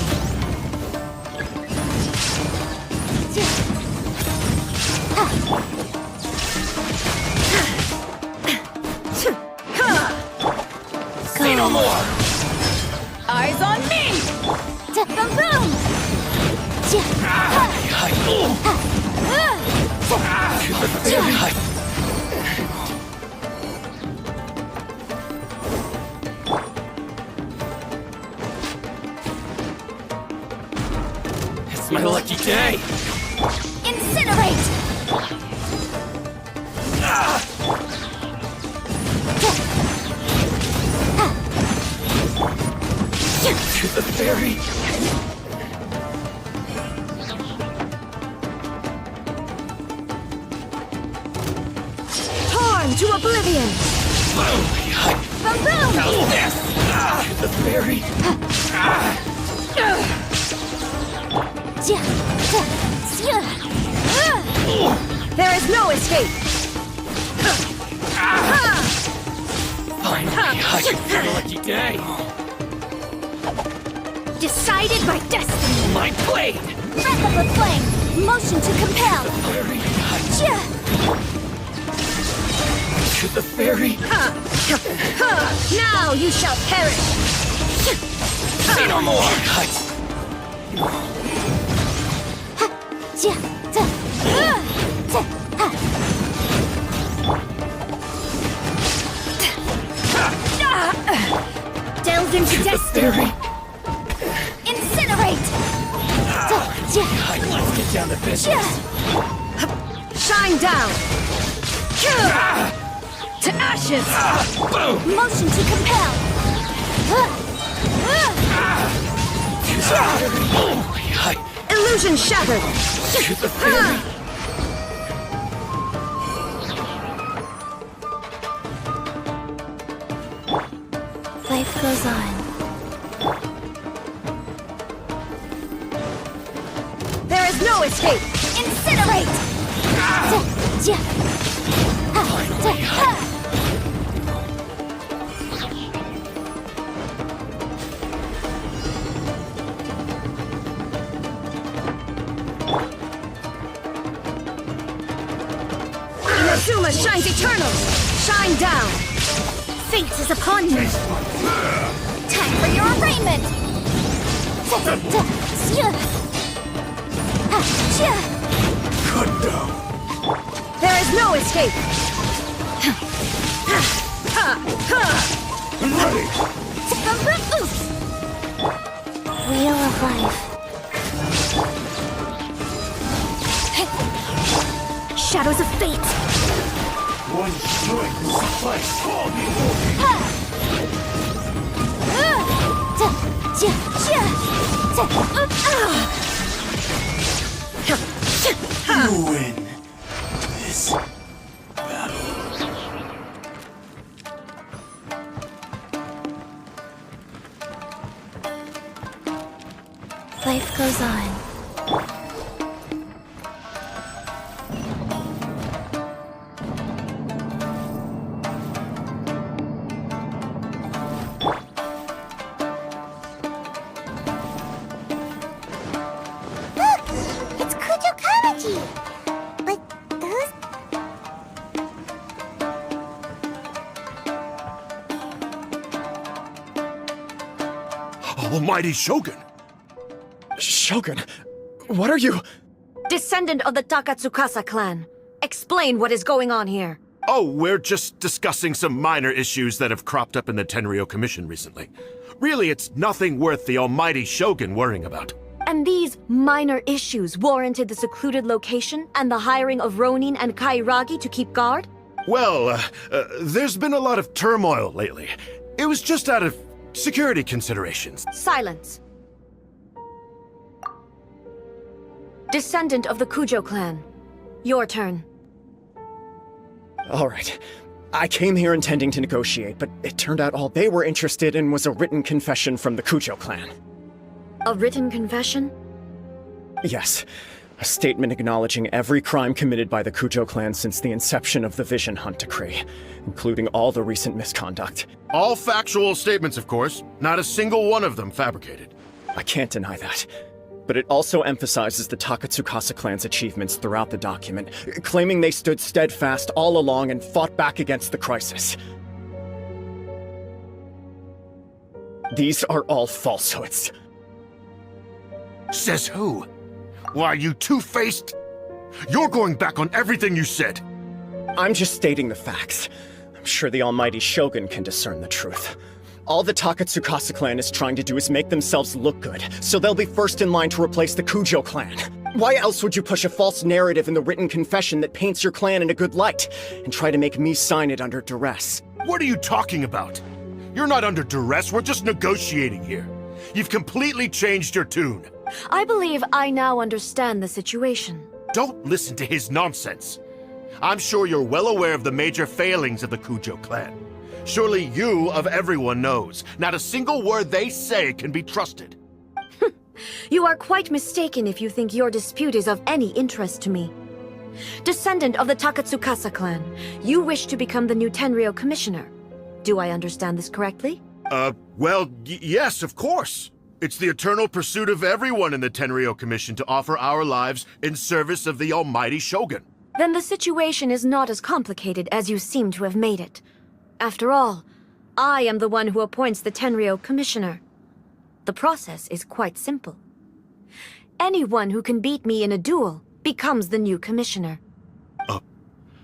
Say no more! Eyes on me! Boom boom! It's my lucky day! Incinerate! To the fairy! Torn to oblivion! Boom boom! How's this? To the fairy! There is no escape! Finally, it's my lucky day! Decided by destiny! My blade! Breath of the flame! Motion to compel! Fairy! Chia! To the fairy! Now you shall perish! Say no more! Chia! Delve into destiny! Incinerate! Let's get down to business! Shine down! To ashes! Boom! Motion to compel! Illusion shattered! To the fairy! Life goes on. There is no escape! Incinerate! Inazuma shines eternal! Shine down! Fate is upon you! Time for your arraignment! There is no escape! Wheel of life. Shadows of fate! One strike will suffice all the You win this battle. Life goes on. Almighty Shogun! Shogun, what are you... Descendant of the Takatsukasa clan, explain what is going on here. Oh, we're just discussing some minor issues that have cropped up in the Tenryou Commission recently. Really, it's nothing worth the Almighty Shogun worrying about. And these minor issues warranted the secluded location and the hiring of Ronin and Kairagi to keep guard? Well, there's been a lot of turmoil lately. It was just out of security considerations. Silence. Descendant of the Kujo clan, your turn. All right. I came here intending to negotiate, but it turned out all they were interested in was a written confession from the Kujo clan. A written confession? Yes. A statement acknowledging every crime committed by the Kujo clan since the inception of the Vision Hunt Decree, including all the recent misconduct. All factual statements, of course. Not a single one of them fabricated. I can't deny that. But it also emphasizes the Takatsukasa clan's achievements throughout the document, claiming they stood steadfast all along and fought back against the crisis. These are all falsehoods. Says who? Why, you two-faced... You're going back on everything you said. I'm just stating the facts. I'm sure the Almighty Shogun can discern the truth. All the Takatsukasa clan is trying to do is make themselves look good, so they'll be first in line to replace the Kujo clan. Why else would you push a false narrative in the written confession that paints your clan in a good light, and try to make me sign it under duress? What are you talking about? You're not under duress, we're just negotiating here. You've completely changed your tune. I believe I now understand the situation. Don't listen to his nonsense. I'm sure you're well aware of the major failings of the Kujo clan. Surely you, of everyone, knows. Not a single word they say can be trusted. You are quite mistaken if you think your dispute is of any interest to me. Descendant of the Takatsukasa clan, you wish to become the new Tenryou commissioner. Do I understand this correctly? Well, yes, of course. It's the eternal pursuit of everyone in the Tenryou Commission to offer our lives in service of the Almighty Shogun. Then the situation is not as complicated as you seem to have made it. After all, I am the one who appoints the Tenryou commissioner. The process is quite simple. Anyone who can beat me in a duel becomes the new commissioner.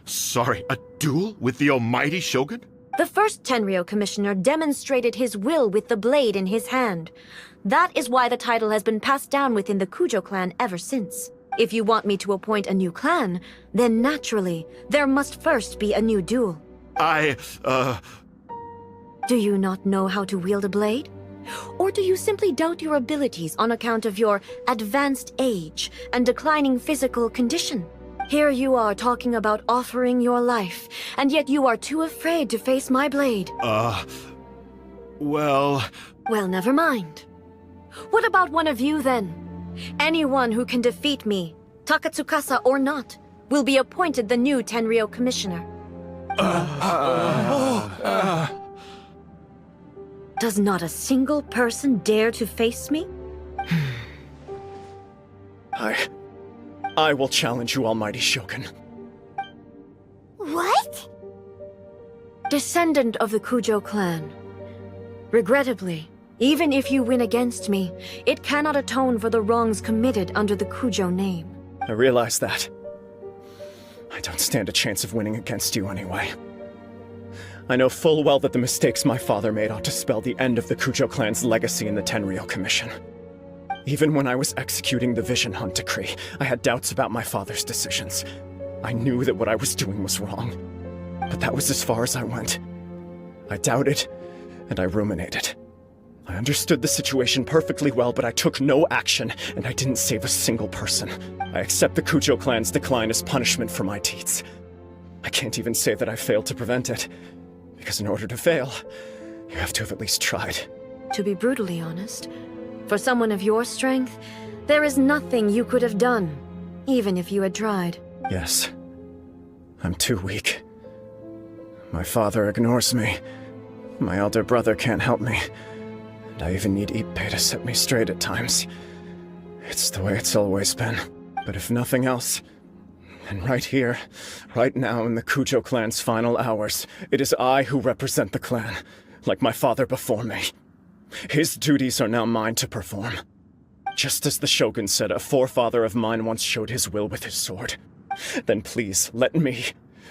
Sorry, a duel with the Almighty Shogun? The first Tenryou commissioner demonstrated his will with the blade in his hand. That is why the title has been passed down within the Kujo clan ever since. If you want me to appoint a new clan, then naturally, there must first be a new duel. Do you not know how to wield a blade? Or do you simply doubt your abilities on account of your advanced age and declining physical condition? Here you are talking about offering your life, and yet you are too afraid to face my blade. Well, never mind. What about one of you, then? Anyone who can defeat me, Takatsukasa or not, will be appointed the new Tenryou commissioner. Does not a single person dare to face me? I will challenge you, Almighty Shogun. What? Descendant of the Kujo clan. Regrettably, even if you win against me, it cannot atone for the wrongs committed under the Kujo name. I realize that. I don't stand a chance of winning against you anyway. I know full well that the mistakes my father made ought to spell the end of the Kujo clan's legacy in the Tenryou Commission. Even when I was executing the Vision Hunt Decree, I had doubts about my father's decisions. I knew that what I was doing was wrong. But that was as far as I went. I doubted, and I ruminated. I understood the situation perfectly well, but I took no action, and I didn't save a single person. I accept the Kujo clan's decline as punishment for my deeds. I can't even say that I failed to prevent it, because in order to fail, you have to have at least tried. To be brutally honest, for someone of your strength, there is nothing you could have done, even if you had tried. Yes. I'm too weak. My father ignores me. My elder brother can't help me. And I even need Ippei to set me straight at times. It's the way it's always been. But if nothing else, then right here, right now in the Kujo clan's final hours, it is I who represent the clan, like my father before me. His duties are now mine to perform. Just as the Shogun said a forefather of mine once showed his will with his sword. Then please, let me,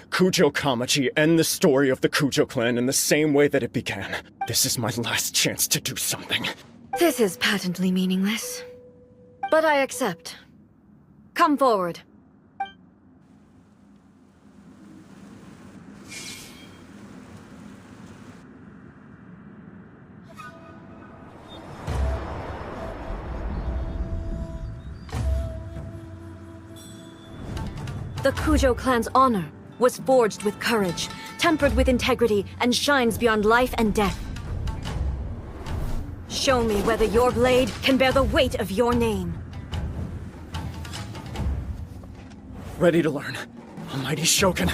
Kujo Kamaji, end the story of the Kujo clan in the same way that it began. This is my last chance to do something. This is patently meaningless. But I accept. Come forward. The Kujo clan's honor was forged with courage, tempered with integrity, and shines beyond life and death. Show me whether your blade can bear the weight of your name. Ready to learn. Almighty Shogun.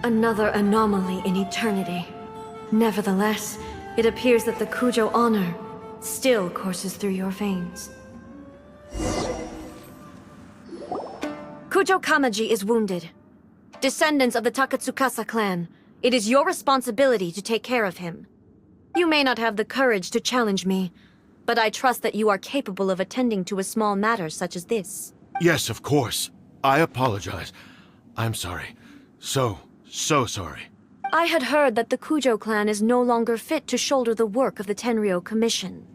Another anomaly in eternity. Nevertheless, it appears that the Kujo honor still courses through your veins. Kujo Kamaji is wounded. Descendants of the Takatsukasa clan, it is your responsibility to take care of him. You may not have the courage to challenge me, but I trust that you are capable of attending to a small matter such as this. Yes, of course. I apologize. I'm sorry. So sorry. I had heard that the Kujo clan is no longer fit to shoulder the work of the Tenryou Commission.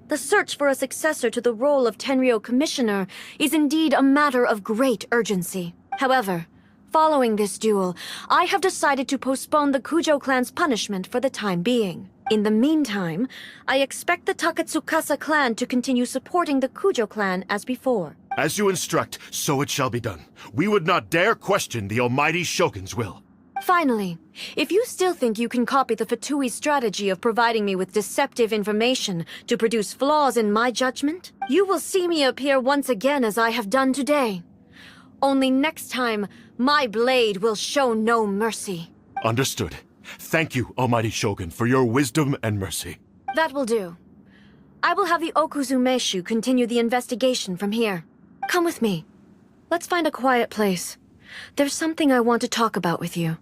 The search for a successor to the role of Tenryou Commissioner is indeed a matter of great urgency. However, following this duel, I have decided to postpone the Kujo clan's punishment for the time being. In the meantime, I expect the Takatsukasa clan to continue supporting the Kujo clan as before. As you instruct, so it shall be done. We would not dare question the almighty Shogun's will. Finally, if you still think you can copy the Fatui strategy of providing me with deceptive information to produce flaws in my judgment, you will see me appear once again as I have done today. Only next time, my blade will show no mercy. Understood. Thank you, almighty Shogun, for your wisdom and mercy. That will do. I will have the Okuzumeshu continue the investigation from here. Come with me. Let's find a quiet place. There's something I want to talk about with you.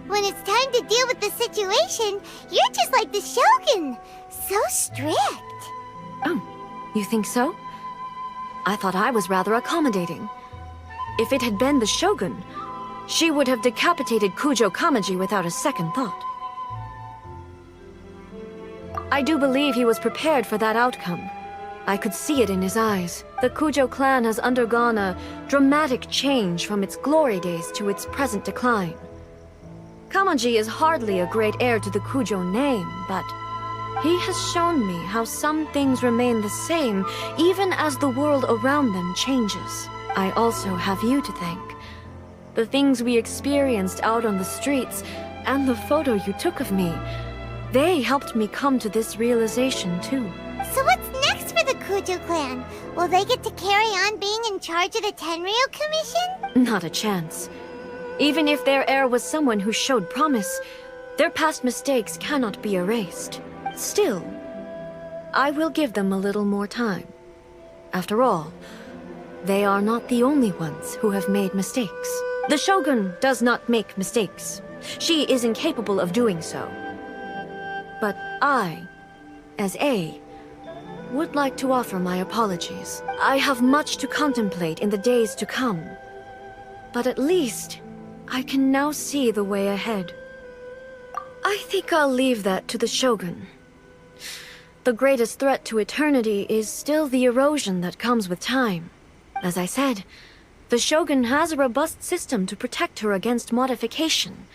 When it's time to deal with the situation, you're just like the Shogun. So strict. Oh, you think so? I thought I was rather accommodating. If it had been the Shogun, she would have decapitated Kujo Kamaji without a second thought. I do believe he was prepared for that outcome. I could see it in his eyes. The Kujo clan has undergone a dramatic change from its glory days to its present decline. Kamaji is hardly a great heir to the Kujo name, but he has shown me how some things remain the same even as the world around them changes. I also have you to thank. The things we experienced out on the streets, and the photo you took of me, they helped me come to this realization too. So what's next for the Kujo clan? Will they get to carry on being in charge of the Tenryou Commission? Not a chance. Even if their heir was someone who showed promise, their past mistakes cannot be erased. Still, I will give them a little more time. After all, they are not the only ones who have made mistakes. The Shogun does not make mistakes. She is incapable of doing so. But I, as A, would like to offer my apologies. I have much to contemplate in the days to come. But at least, I can now see the way ahead. I think I'll leave that to the Shogun. The greatest threat to eternity is still the erosion that comes with time. As I said, the Shogun has a robust system to protect her against modification.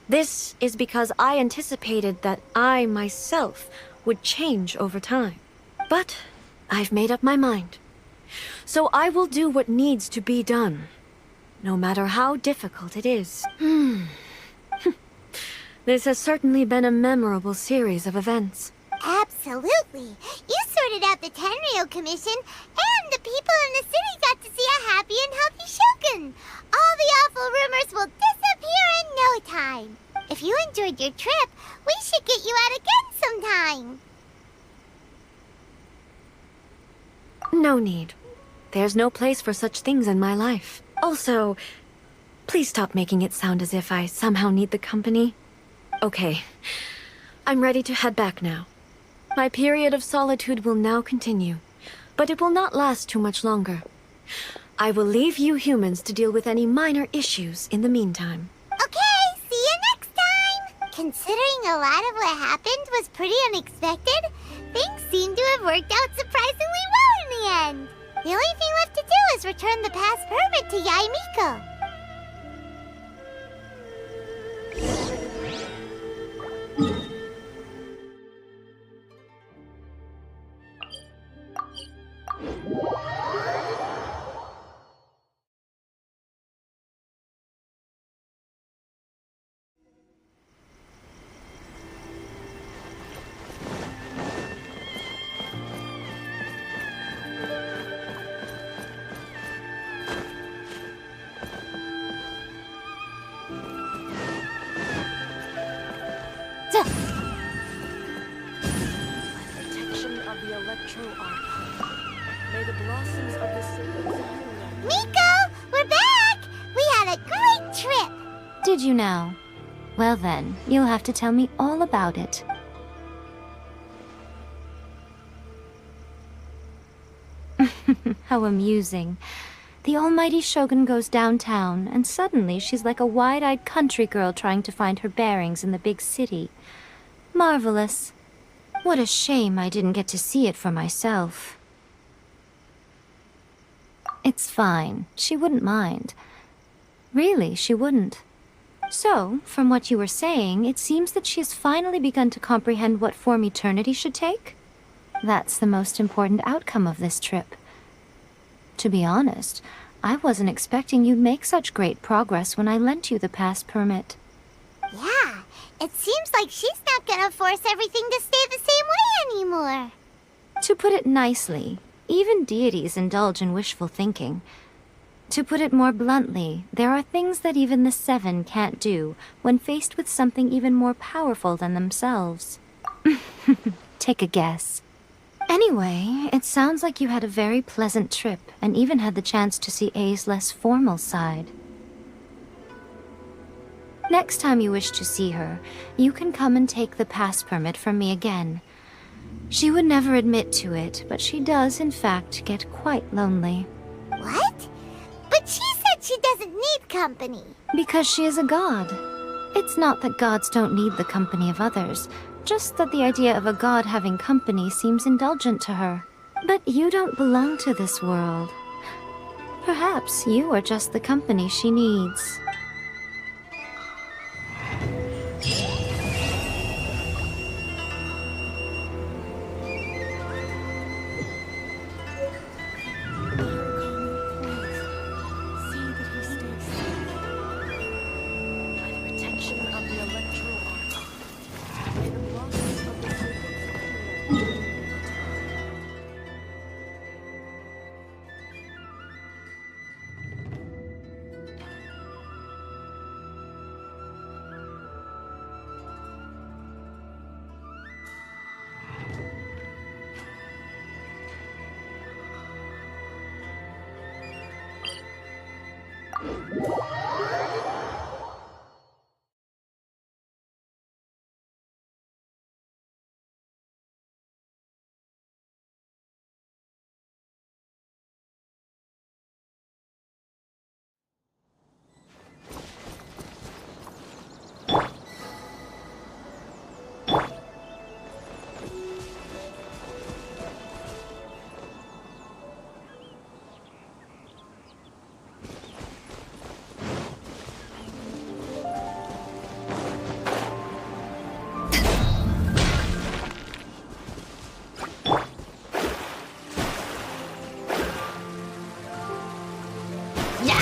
This is because I anticipated that I myself would change over time. But I've made up my mind. So I will do what needs to be done, no matter how difficult it is. This has certainly been a memorable series of events. Absolutely. You sorted out the Tenryou Commission, and the people in the city got to see a happy and healthy Shogun. All the awful rumors will disappear in no time. If you enjoyed your trip, we should get you out again sometime. No need. There's no place for such things in my life. Also, please stop making it sound as if I somehow need the company. Okay, I'm ready to head back now. My period of solitude will now continue, but it will not last too much longer. I will leave you humans to deal with any minor issues in the meantime. Okay, see you next time! Considering a lot of what happened was pretty unexpected, things seem to have worked out surprisingly well in the end. The only thing left to do is return the pass permit to Yaimiko. Miko, we're back! We had a great trip! Did you now? Well then, you'll have to tell me all about it. How amusing. The almighty Shogun goes downtown, and suddenly she's like a wide-eyed country girl trying to find her bearings in the big city. Marvelous. What a shame I didn't get to see it for myself. It's fine. She wouldn't mind. Really, she wouldn't. So, from what you were saying, it seems that she has finally begun to comprehend what form eternity should take? That's the most important outcome of this trip. To be honest, I wasn't expecting you'd make such great progress when I lent you the pass permit. Yeah, it seems like she's not gonna force everything to stay the same way anymore. To put it nicely, even deities indulge in wishful thinking. To put it more bluntly, there are things that even the Seven can't do when faced with something even more powerful than themselves. Take a guess. Anyway, it sounds like you had a very pleasant trip and even had the chance to see A's less formal side. Next time you wish to see her, you can come and take the pass permit from me again. She would never admit to it, but she does, in fact, get quite lonely. What? But she said she doesn't need company. Because she is a god. It's not that gods don't need the company of others, just that the idea of a god having company seems indulgent to her. But you don't belong to this world. Perhaps you are just the company she needs.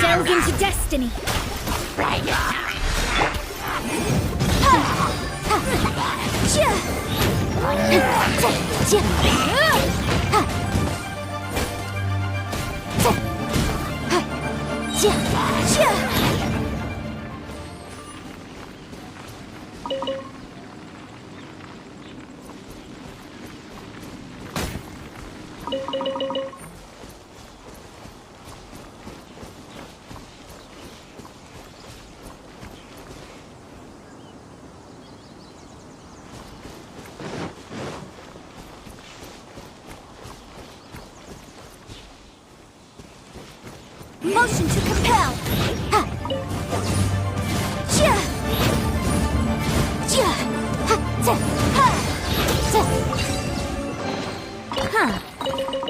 Delve into destiny. Motion to compel.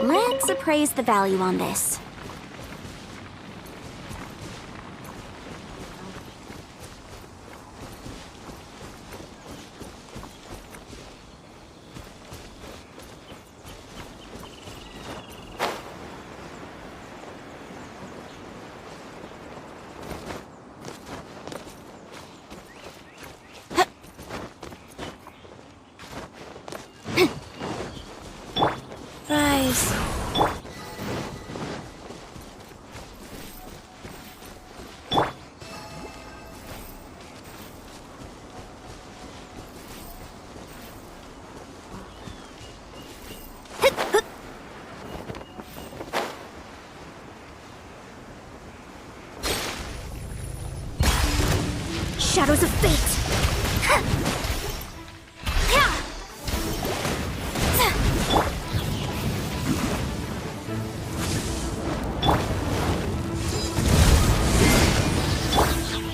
Let's appraise the value on this. Rise. Shadows of fate.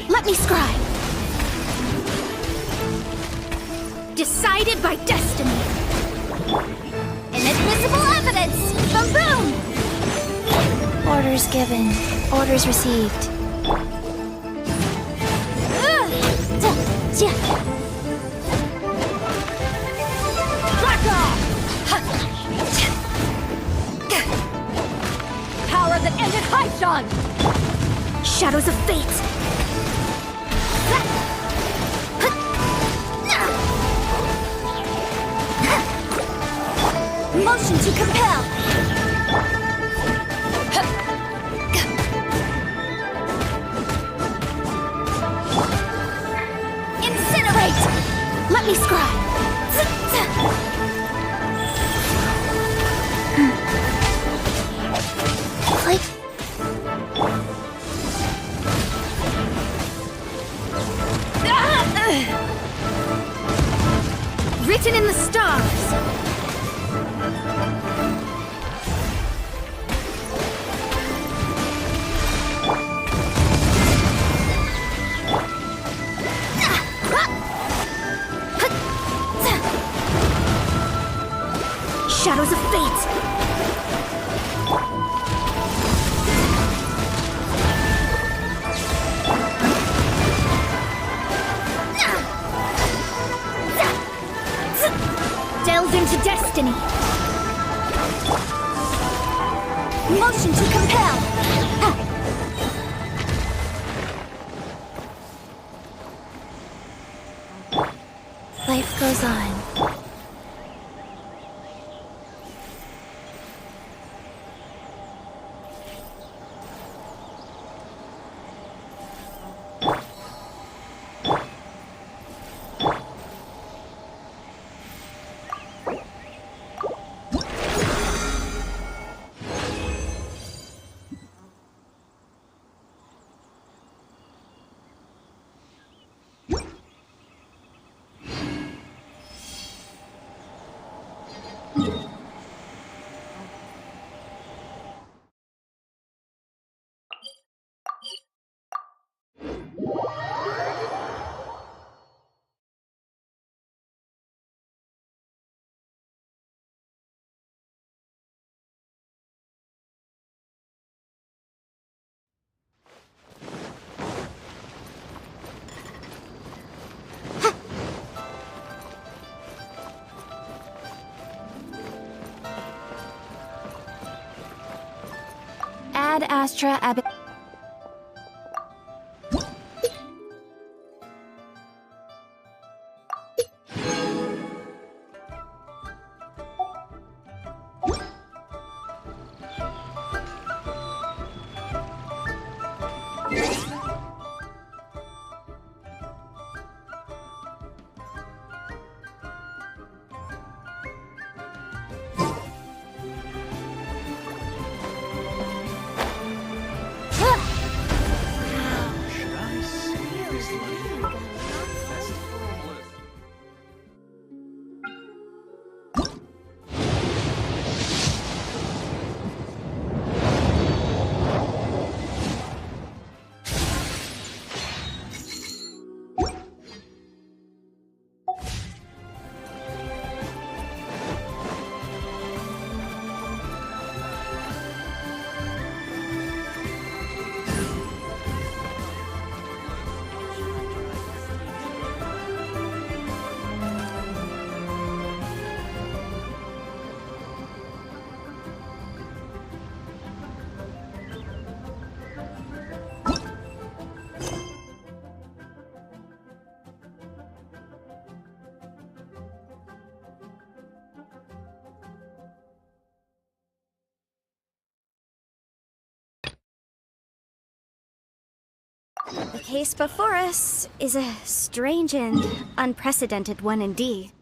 Let me scribe. Decided by destiny. Inadmissible evidence. Boom boom. Orders given. Orders received. Power that ended Haishan! Shadows of fate! Motion to compel! Incinerate! Let me scribe! Click. Written in the stars! shadows of fate! Delve into destiny! Motion to compel! Life goes on. Ad Astra Ab... The case before us is a strange and unprecedented one indeed.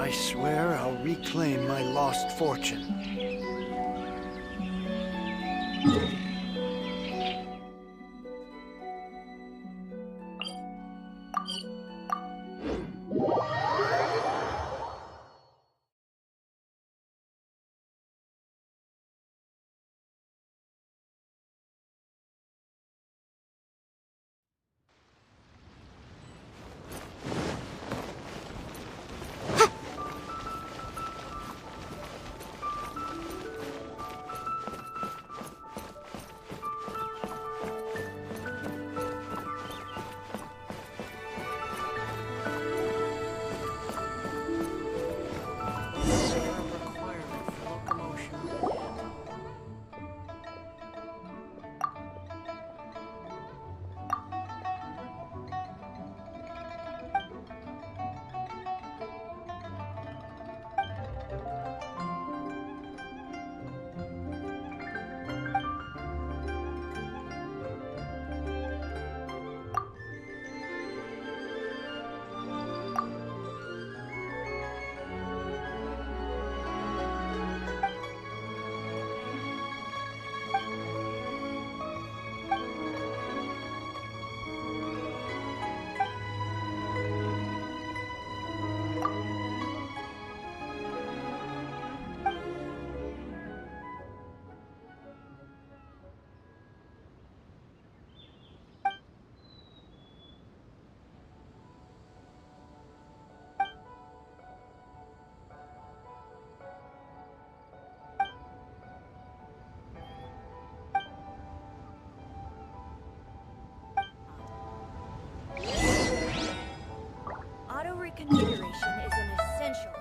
I swear I'll reclaim my lost fortune. Configuration is an essential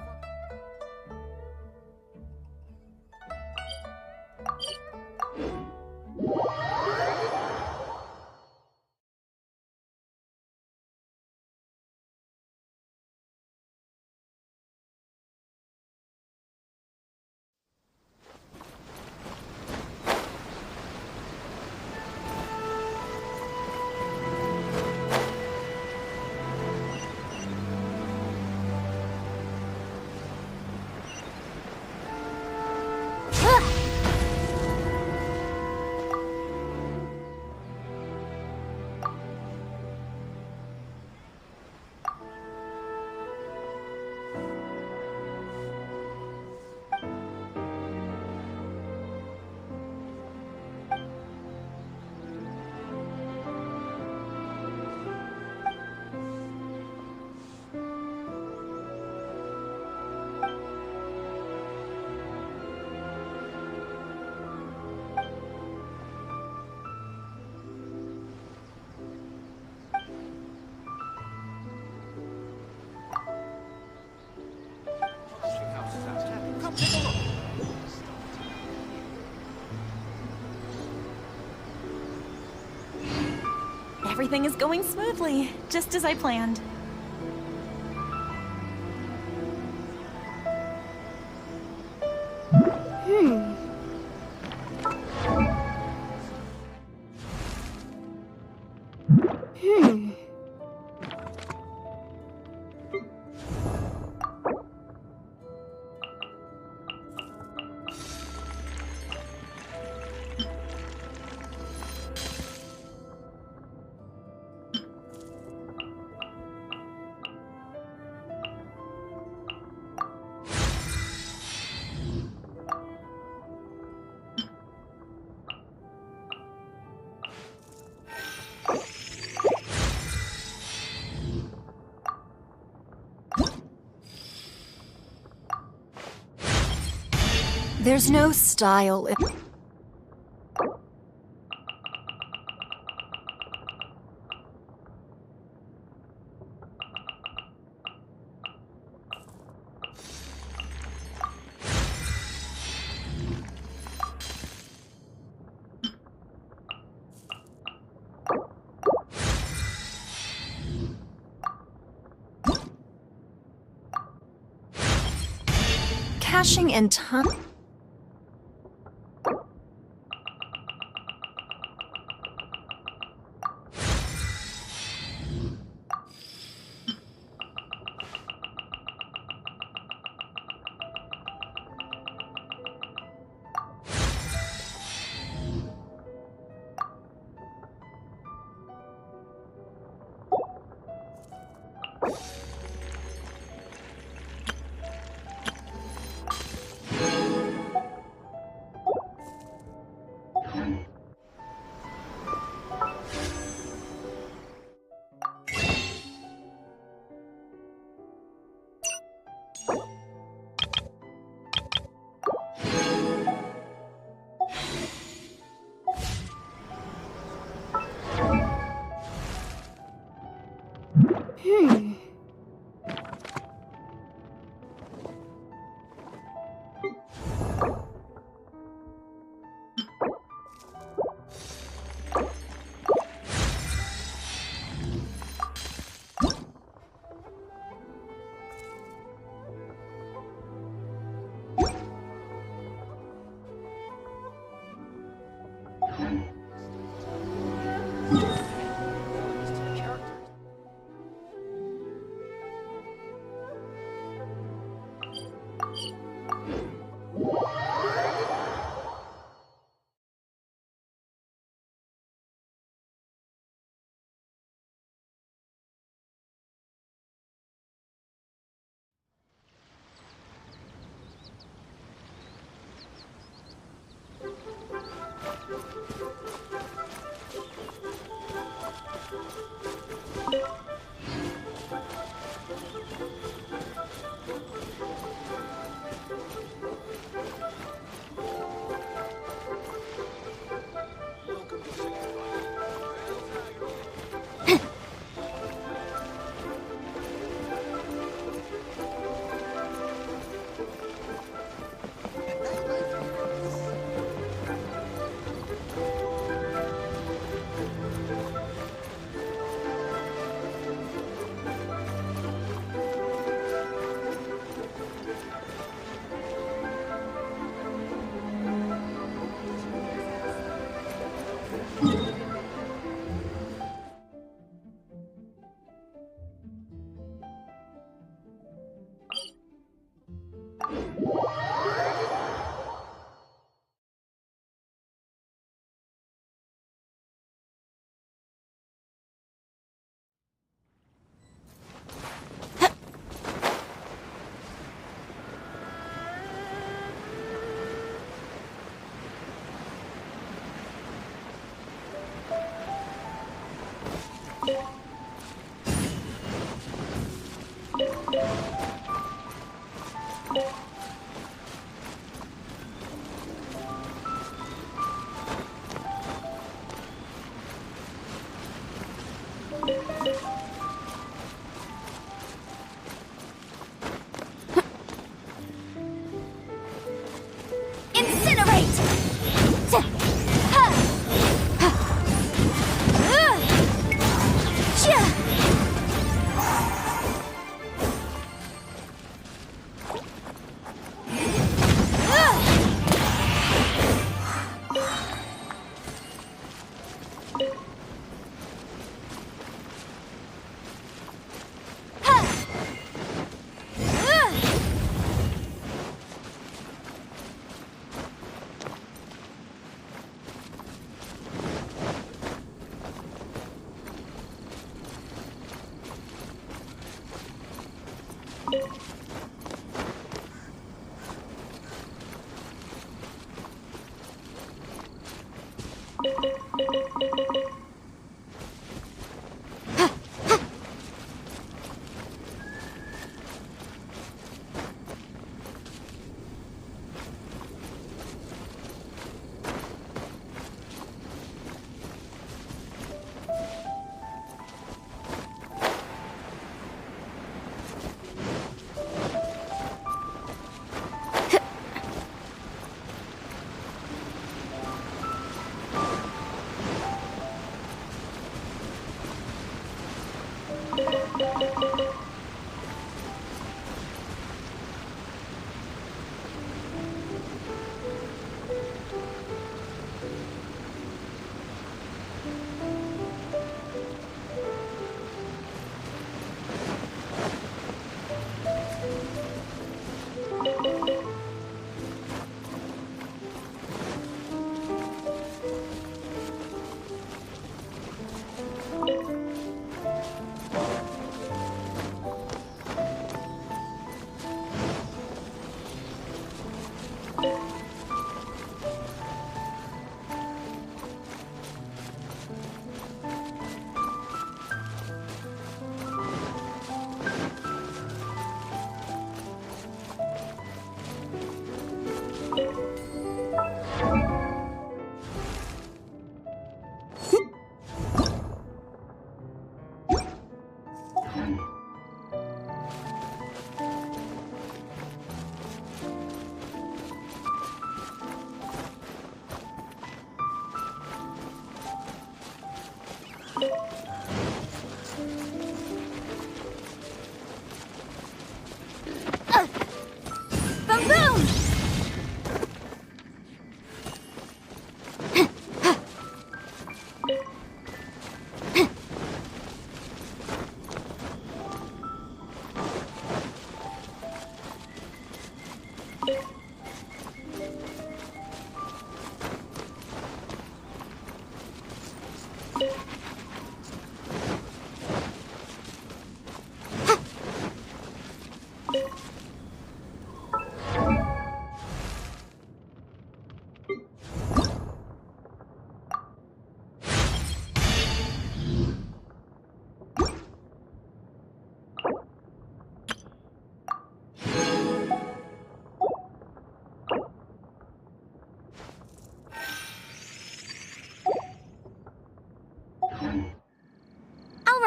Everything is going smoothly, just as I planned. There's no style. Caching in time.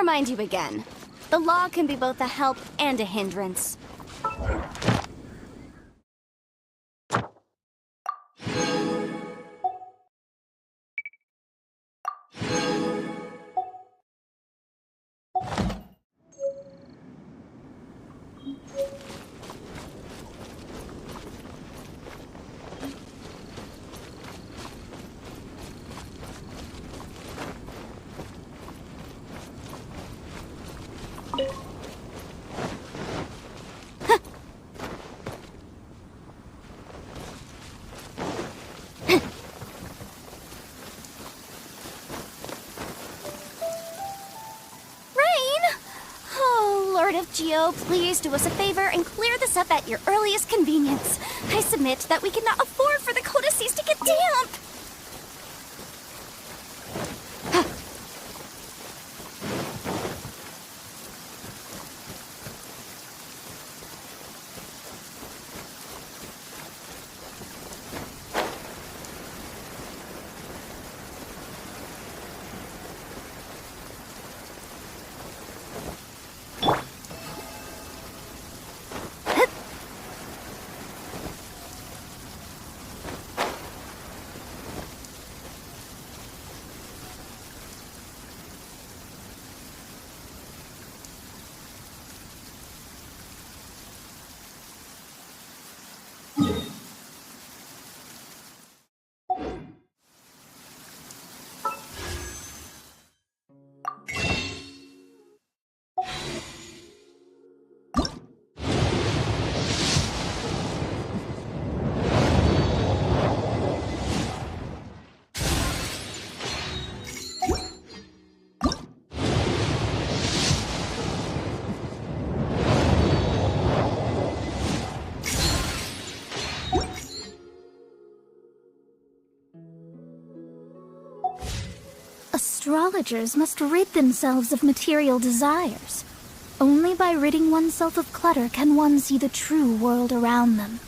remind you again. The law can be both a help and a hindrance. Geo, please do us a favor and clear this up at your earliest convenience. I submit that we cannot afford for the codices to get damp. Astrologers must rid themselves of material desires. Only by ridding oneself of clutter can one see the true world around them.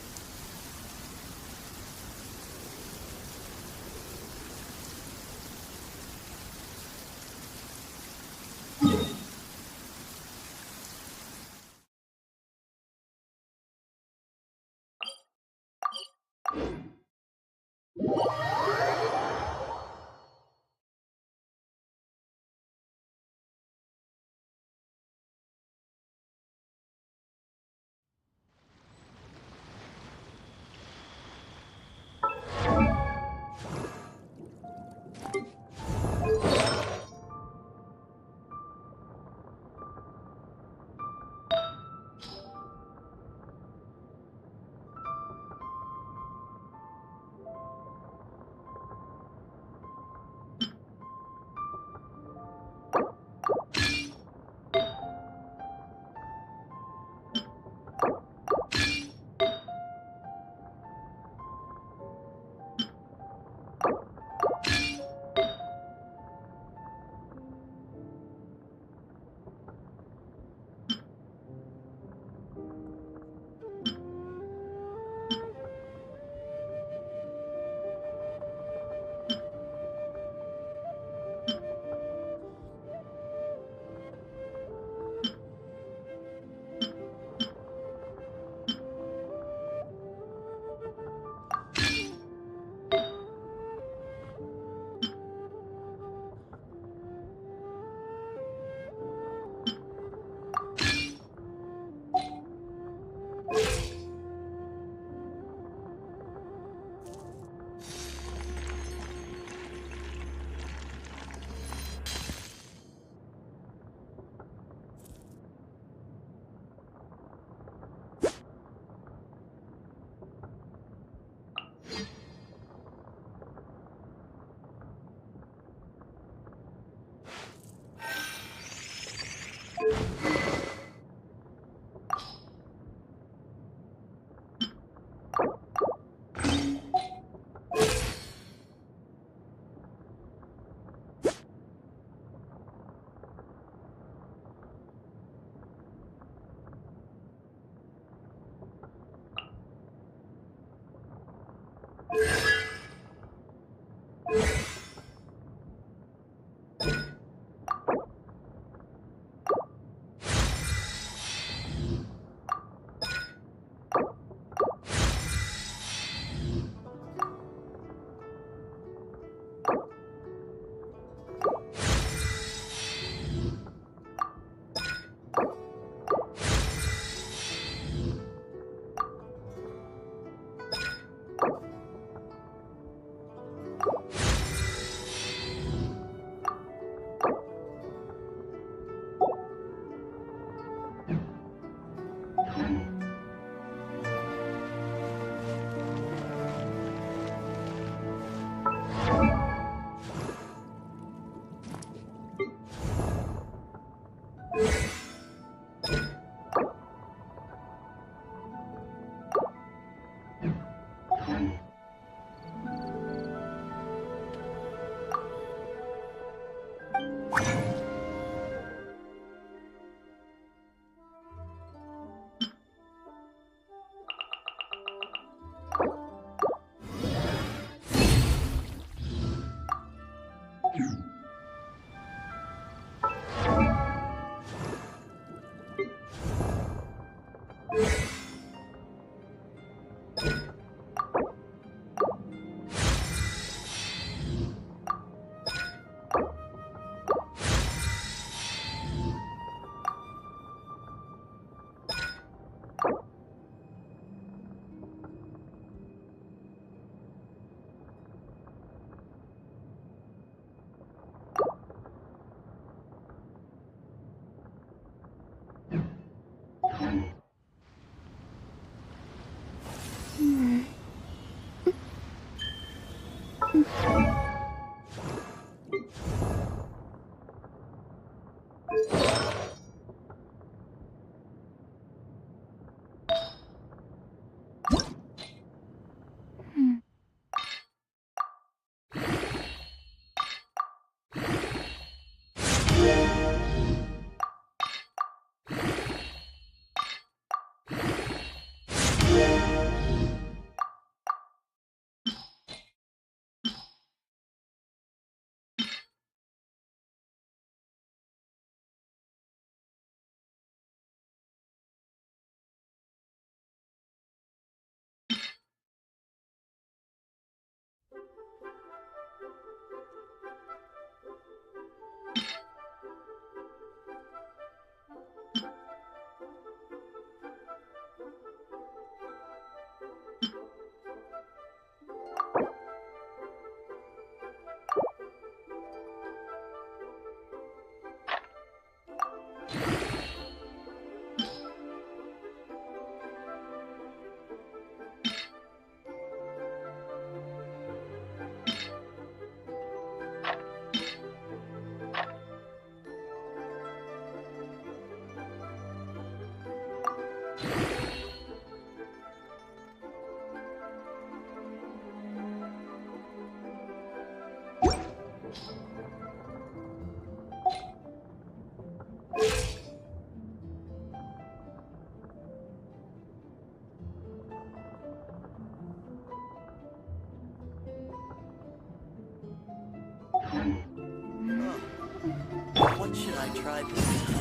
I tried to